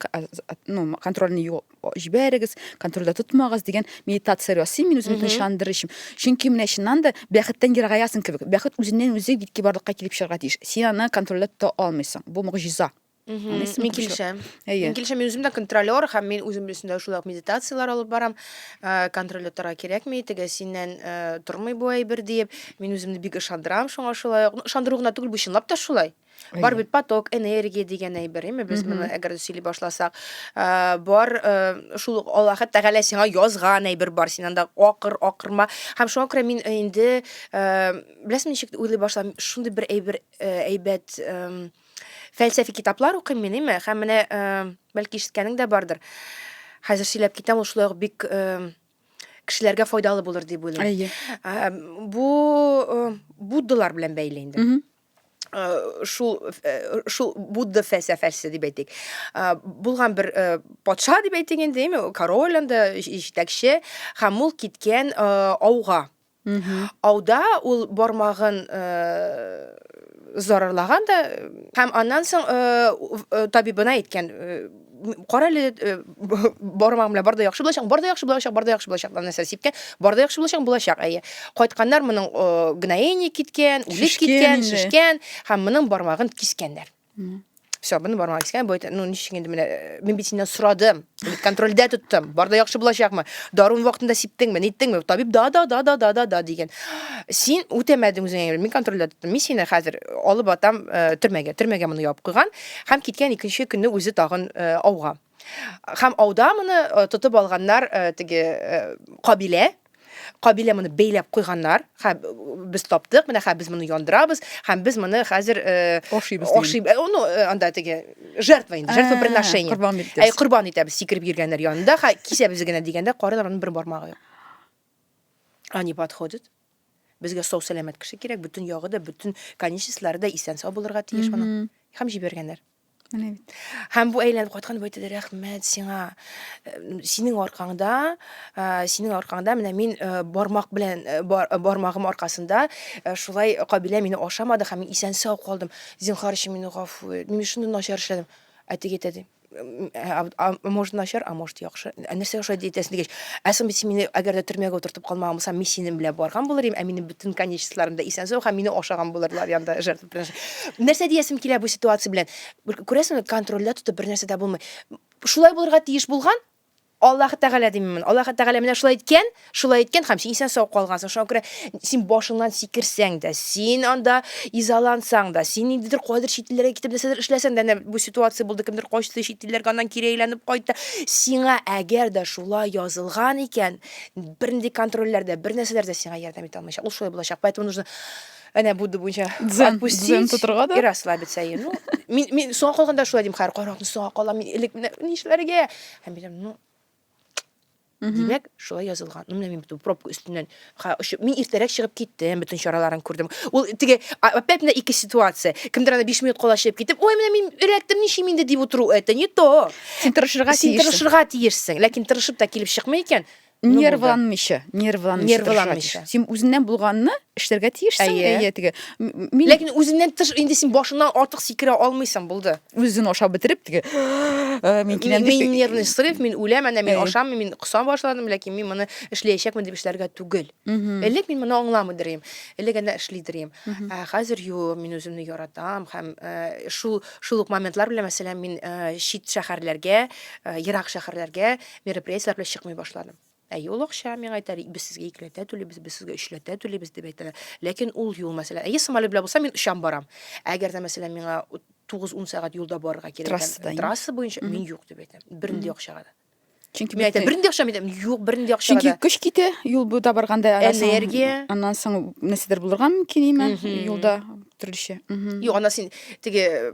ну, контрольны җибәрегез, контрольдә тотмагыз дигән медитация ясый, мин үземне тынычландырышым. Чөнки менә шуннан да бәхеттән ерагаясың кебек. Бәхет үзеннән үзе битки барлыкка килеп чыгарга тиеш. Син аны контрольдә тота алмыйсың. Бу мөгъҗиза. Мин килешәм. Мин килешәм, мин үзем дә контролер, һәм мин үзем өстендә шулай медитациялар алып барам. Контрольдә торга кирәкми, теге синнән тормый бу әйбер дип, мин үземне бик ышандырам шуңа шулай. Ышандыру гына түгел, бу чынлап та шулай. Бар бит поток, энергия дигән әйбер, без моны әгәр сөйли башласак, бар шул Аллаһ Тәгалә сиңа язган әйбер бар, син анда акырма. Һәм шуңа күрә мин инде беләсезме ничек уйлый башлам, шундый бер әйбәт фәлсәфи китаплар укыйм мин, һәм менә бәлки ишеткәнең дә бардыр. Хәзер сөйләп китәм, ул шулай бик кешеләргә файдалы булыр дип уйлыйм. Бу буддалар белән бәйле инде. Шул Будда фәлсәфәсе дип әйтик. Булган бер патша дип әйтик инде, король анда җитәкче, һәм ул киткән ауга. Ауда ул бармагын зарарлаган да, һәм аннан соң табибына әйткән, карале бармагым белән барда яхшы булачак, барда яхшы булачак, нәрсә сипкән, барда яхшы булачак, әйе. Кайтканнар моның гноение киткән, үлеп киткән, шишкән, һәм моның бармагын кискәннәр. Всё, моның бармагын кискән, бу ну ничек инде менә мин бит синнән сорадым, контрольдә тоттым, барда яхшы булачакмы, дарун вакытында сиптеңме, ниттеңме, табиб да дигән. Син үтәмәдең үзеңә, мин контрольдә тоттым, мин сине хәзер алып атам төрмәгә моны ябып куйган, һәм киткән икенче көнне үзе тагын ауга. Һәм ауда моны тотып алганнар, теге Кабилә моны бәйләп куйганнар. Без таптык, менә без моны яндырабыз, һәм без моны хәзер ашыйбыз. Ну, анда теге жертвоприношение. Корбан итәбез, сикереп йөргәннәр янында, кисәбез генә дигәндә, каралар аның бер бармагы. Они подходят. Безгә сау сәламәт кеше кирәк, бүтән ягы да, бүтән конечностьлары да исән-сау булырга тиеш моның. Һәм җибәргәннәр. Һәм бу әйләнеп кайткан байтыда рәхмәт сиңа. Синең аркаңда менә мин бармагым аркасында шулай Кабилә мине ашамады һәм мин исән-сау калдым. Зинһар өчен мине гафу ит. Мин шундый начар эшләдем. Әтиге әйтә, может начар, может яхшы. Нәрсә яхшы әйтәсең дигәч, әсән бит мине әгәр дә төрмәгә утыртып калмаган булсам, мин синең белән барган булыр идем, минем бүтән конечностьларымда исән-сау һәм мине ашаган булырлар янда жертвоприношение. Нәрсә диясем килә бу ситуация белән? Күрәсең, контрольдә тотып бер нәрсә дә булмый. Шулай булырга тиеш булган, Аллаһы Тәгалә диммен. Аллаһы Тәгалә менә шулай әйткән, һәм син исән сау калгансың. Шуңа күрә син башыңнан сикерсәң дә, син анда изалансаң да, син ниндидер кайдыр чит илләргә китеп нәрсәдер эшләсәң дә, бу ситуация булды, кемдер качты чит илләргә, аннан кире әйләнеп кайтты. Сиңа әгәр дә шулай язылган икән, бернинди контрольләрдә, бер нәрсәләрдә сиңа ярдәм итә алмаячак. Ул шулай булачак. Поэтому нужно әнә бу буенча Дзен тотырга да. и расслабиться. Ну, мин соңга калганда шулай дим, хәр каракны соңга калам, мин элек нишләргә? Һәм дим, димәк, шулай язылган. Менә мин бу пробка өстеннән мин иртәрәк чыгып киттем, бөтен чараларын күрдем. Ул теге опять менә ике ситуация. Кемдер аны 5 минут кала чыгып китеп, ой, менә мин өрәктем, ничек минде дип утыру, это не то. Син тырышырга Син тиешсең. тырышырга тиешсең, ләкин тырышып та килеп чыкмый икән. Нервланмыйча. Нервланмыйча. Син үзеңнән булганны эшләргә тиешсең. Әйе. Теге мин Ләкин үзеңнән тыш инде син башыңнан артык сикерә алмыйсың, булды. үзен ашап бетереп теге мин киләм Мин нервный срыв, мин үләм, әнә мин Әйе. ашамый, мин кысам башладым, ләкин мин моны эшләячәкмен дип эшләргә түгел. Элек мин моны аңламый дирем. Элек әнә эшли дирем. Хәзер мин үземне яратам һәм шул ук моментлар белән мәсәлән мин чит шәһәрләргә, ерак шәһәрләргә мероприятиеләр белән чыкмый башладым. Ул акча миңа әйтәләр, без сезгә 2 ләтә түлибез, без сезгә 3 ләтә түлибез дип әйтәләр. Ләкин ул юл мәсәлән, самолет белән булса мин очам барам. Әгәр дә мәсәлән миңа 9-10 сәгать юлда барырга кирәк. Трасса буенча мин юк дип әйтәм. Бернинди акчага да. Чөнки Мин әйтәм, бернинди акча, мин әйтәм, юк, бернинди акчага Чөнки да. көч китә, юл буенда барганда Энергия. Аннан соң нәрсәдер булырга мөмкин име юлда төрлечә. Юк, ана син теге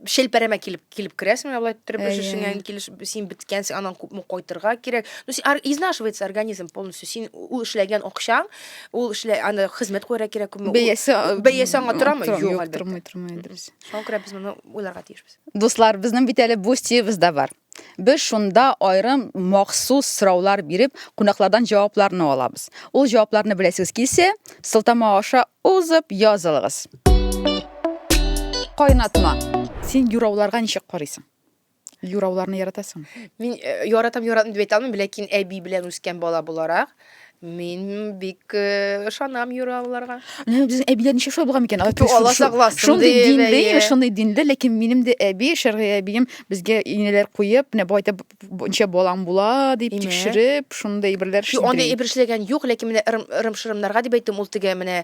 шелпәрәмә килеп керәсең, менә булай торып эшеңнән килеш син биткәнсең, аннан күпме кайтырга кирәк. Ну син изнашивается организм полностью. Син ул эшләгән акчаң, ул аны хезмәт куярга кирәк күпме. Бәясе аңа торамы? Юк, әлбәттә. Тормый дөрес. Шуңа күрә без моны уйларга тиешбез. Дуслар, безнең бит әле бу стилебездә бар. Без шунда айрым махсус сораулар биреп, кунаклардан җавапларны алабыз. Ул җавапларны беләсегез килсә, сылтама аша узып язылыгыз. Кайнатма. Син юрауларга ничек карыйсың? Юрауларны яратасың? Мин яратам дип әйтә алмыйм, ләкин әби белән үскән бала буларак, мин бик ышанам юрауларга. Безнең әбиләр ничек шулай булган микән? Алла сакласын Шундый дип, динле, әйе. шундый динле, ләкин минем дә әби, шәргый әбием безгә инәләр куеп, менә бу әйтеп, ничә балам була дип Име. тикшереп, шундый әйберләр Юк, андай әйбер эшләгән юк, ләкин менә ырым-шырымнарга дип әйттем, ул теге менә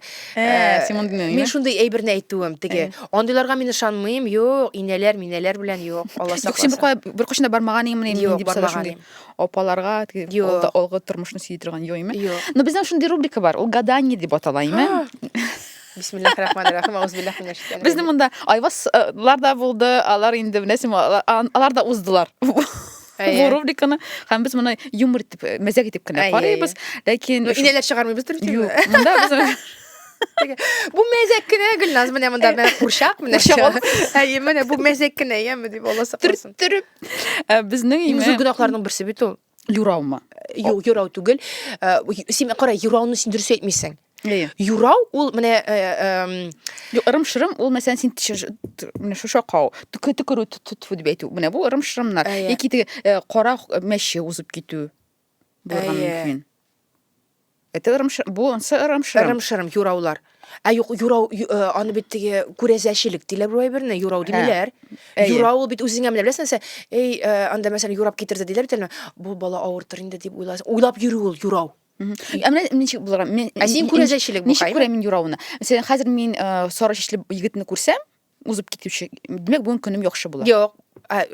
син мондый мин шундый әйберне әйтүем, теге. Андыйларга мин ышанмыйм, юк, инәләр белән юк, Алла Юк, син сакласын. бер кайчан да бармаган идеңме Юк, дип бармаган шундый идем. апаларга теге Юк. алгы тормышны сөйли торган юк име? Юк. Но безнең шундый рубрика бар, ул гадание дип атала име? Бисмиллаһир-рахманир-рахим, аузубиллаһи Безнең монда айвазлар да булды, алар инде беләсең, алар да уздылар. Бу Әйе. рубриканы һәм без моны юмор итеп, мәзәк итеп кенә Әйе, карыйбыз, ләкин Инәләр чыгармыйбыз юк, дөрес. монда без Бу мәзәк кенә Гөлназ, менә монда менә курчак менә. Курчак. Әйе, менә бу мәзәк кенә, яме дип Алла сакласын. төреп безнең Иң име зур гөнаһларның берсе бит ул. юраумы. Юк, юрау түгел. Син кара, юрауны син дөрес әйтмисең. Әйе. Юрау ул менә Юк, ырым-шырым ул мәсәлән син менә шу шакау, төкерү тутфу дип әйтү. Менә бу ырым-шырымнар. Әйе. Яки теге кара мәче узып китү. Булган Әйе. мөмкин. Это ырым-шырым, бу ырым-шырым. ырым-шырым юраулар. Юк, юрау аны бит теге күрәзәчелек диләр бу әйберне, юрау димиләр. Әйе. Юрау бит үзеңә менә беләсеңсә, анда мәсәлән юрап китерде диләр бит әле. Бу бала авыртыр инде дип уйласың. Уйлап йөрү ул юрау. Менә ничек булырга? Мен Син күрәзәчелек бу ничек күрәм мин юрауны? Мәсәлән, хәзер мин сары чәчле егетне күрсәм, узып китүче, демәк бүген көнем яхшы була. Юк,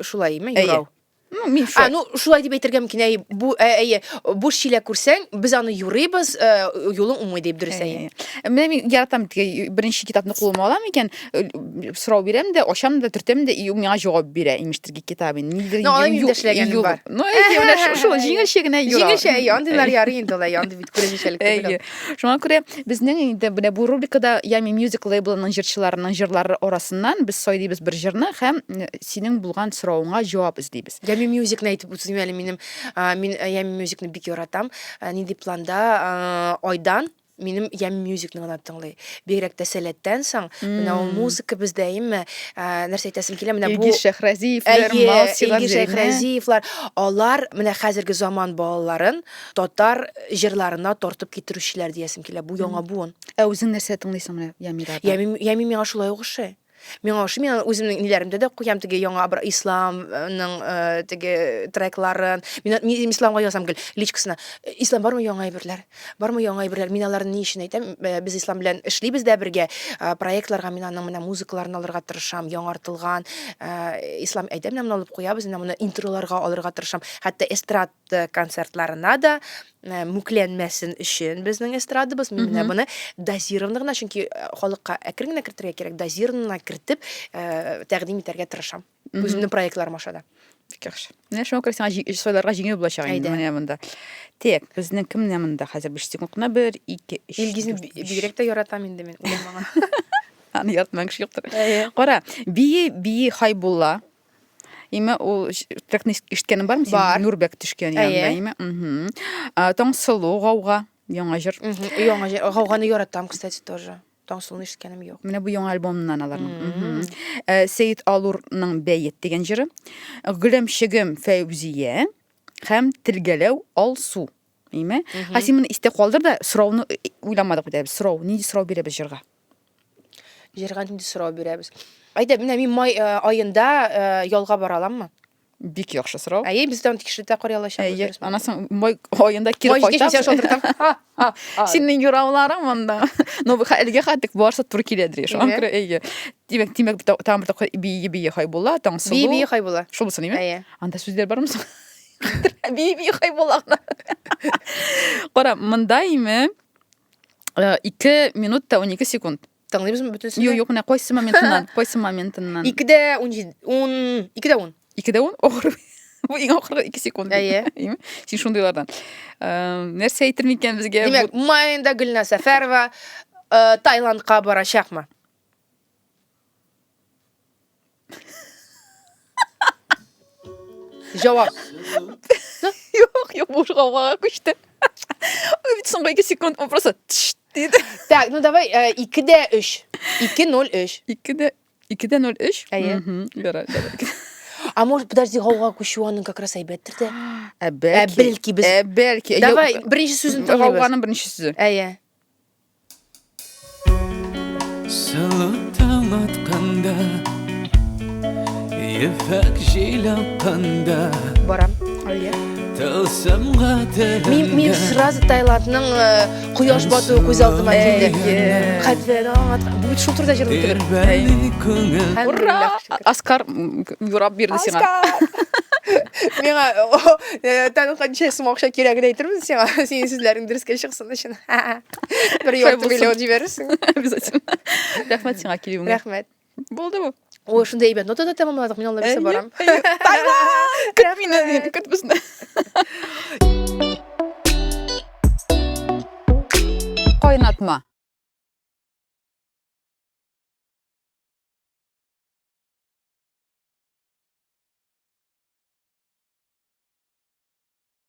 шулаймы Әйе. юрау? Ну, мин шулай. Ну шулай дип әйтергә мөмкин. Бу буш чиләк күрсәң, без аны юрыйбыз, юлың уңмый дип дөрес әйе. Менә мин яратам теге беренче китапны кулыма алам икән, сорау бирәм дә, ачам да, төртәм дә, и ул миңа җавап бирә, имештергә китабын. Ну, алай миндә эшләгәнем бар. Ну, менә шул җиңелчә генә юрау. Җиңелчә, андыйлар ярый инде алай, анда бит күрәзәчелек түгел. Әйе. Шуңа күрә безнең инде менә бу рубрикада Ями Music лейблының җырчыларының җырлары арасыннан без сайлыйбыз бер җырны һәм синең булган соравыңа җавап эзлибез. Ями Musicны әйтеп үтсәм әле мин Ями Musicны бик яратам. Нинди планда айдан минем Ями Musicны гына тыңлый. Бигрәк тә сәләттән соң, менә ул музыка бездә имме, нәрсә әйтәсем килә, менә бу Илгиз Шәһрәзиевләр, Малсилар, Илгиз Шәһрәзиевлар, алар менә хәзерге заман балаларын татар җырларына тартып китерүчеләр диясем килә. Бу яңа буын. Үзең нәрсә тыңлыйсың менә Ямирада? Ями миңа шулай угышы. Мен ошо мен үземнең ниләремдә дә куям теге яңа бер исламның теге трекларын. Мин исламга язам гел личкасына. Ислам бармы яңа әйберләр? Бармы яңа әйберләр? Мин аларны ни өчен әйтәм? Без ислам белән эшлибез дә бергә. Проектларга мин аның менә музыкаларын алырга тырышам, яңартылган ислам әйдәм менә алып куябыз, менә моны интроларга алырга тырышам. Хәтта эстрад концертларына да мүкләнмәсен өчен безнең эстрадыбыз менә буны дозированно гына, чөнки халыкка әкрен генә кертергә кирәк. Дозированно кертеп тәкъдим итәргә тырышам. Үземнең проектларым ашада. Бик яхшы. Менә шуңа күрә сиңа сойларга җиңел булачак инде менә монда. Тек, безнең кем менә монда хәзер 5 секунд кына 1 2 3. Илгизне бигрәк тә яратам инде мин уйламага. Аны яратмаган кеше юктыр. Кара, бии Хайбулла. Име ул трекны ишеткәнең бармы син? Нурбек төшкән янда, име? Таңсылу гауга, яңа җыр. Яңа җыр. Гауганы яратам, кстати, тоже. Таңсылуны ишеткәнем юк. Менә бу яңа альбомнан аларның. Сәйит Алурның Бәйет дигән җыры. Гөләмчегем Фәүзия һәм Тилгәләү Алсу. Име? Хасин моны истә калдыр да, сорауны уйламадык бит. Сорау, нинди сорау бирәбез җырга? Җырга нинди сорау бирәбез? Әйдә, менә мин май аенда ялга бара аламмы? Бик яхшы сорау. Әйе, бездән тикшертә карый алачакбыз. Анасын май аенда кире кайтам. Синең юрауларың монда. Но хәлгә хәтик барса туры киләдер. Шуңа күрә әйе. Димәк тамыр такой бии Хайбулла, Таңсылу. Бии Хайбулла. Шул булсын, име? Әйе. Анда сүзләр бармы соң? Бии Хайбулла. Кара, монда име 2 минут та 12 секунд. Тыңлыйбызмы бөтенсен? Юк, менә кайсы моментыннан, 2дә 10. 2дә 10 огыр. Бу иң ахыргы 2 секунд. Әйе. Син шундыйлардан. Нәрсә әйтер микән безгә? Димәк, майында Гөлнә Сәфәрова Таиландка барачакмы? Җавап. Юк, бу гаугага күчте. Бит соңгы 2 секунд он просто диде. Так, ну давай 2дә 3. 2:03. 2дә 03. Әйе. Ярар. А может, подожди, гауга күчү аның как раз әйбәттер дә. Бәлки без. Бәлки. Давай, беренче сүзен тыңлыйбыз. Гауганың беренче сүзе. Әйе. Сылы таң атқанда, ефәк жел атқанда, Барам. Әйе. тылсымға Мин теліңді сразу Таиландның кояш батуы күз алдыма килде. Хәтфәдән бу бит шул турыда җырлый тербәлі көңіл. Ура! Оскар юрап бирде сиңа. Миңа тәнең канча смакша кирәген әйтербез сиңа. Синең сүзләрең дөрескә чыксын өчен. Бер ярты миллион җибәрерсең. Обязательно. Рәхмәт сиңа килүеңә. Рәхмәт. Булды бу. О, шунда әйбәт. Нотада тәмамладык. Мин алла берсе барам. Тайланд! Көт мине, көт безне. Кайнатма.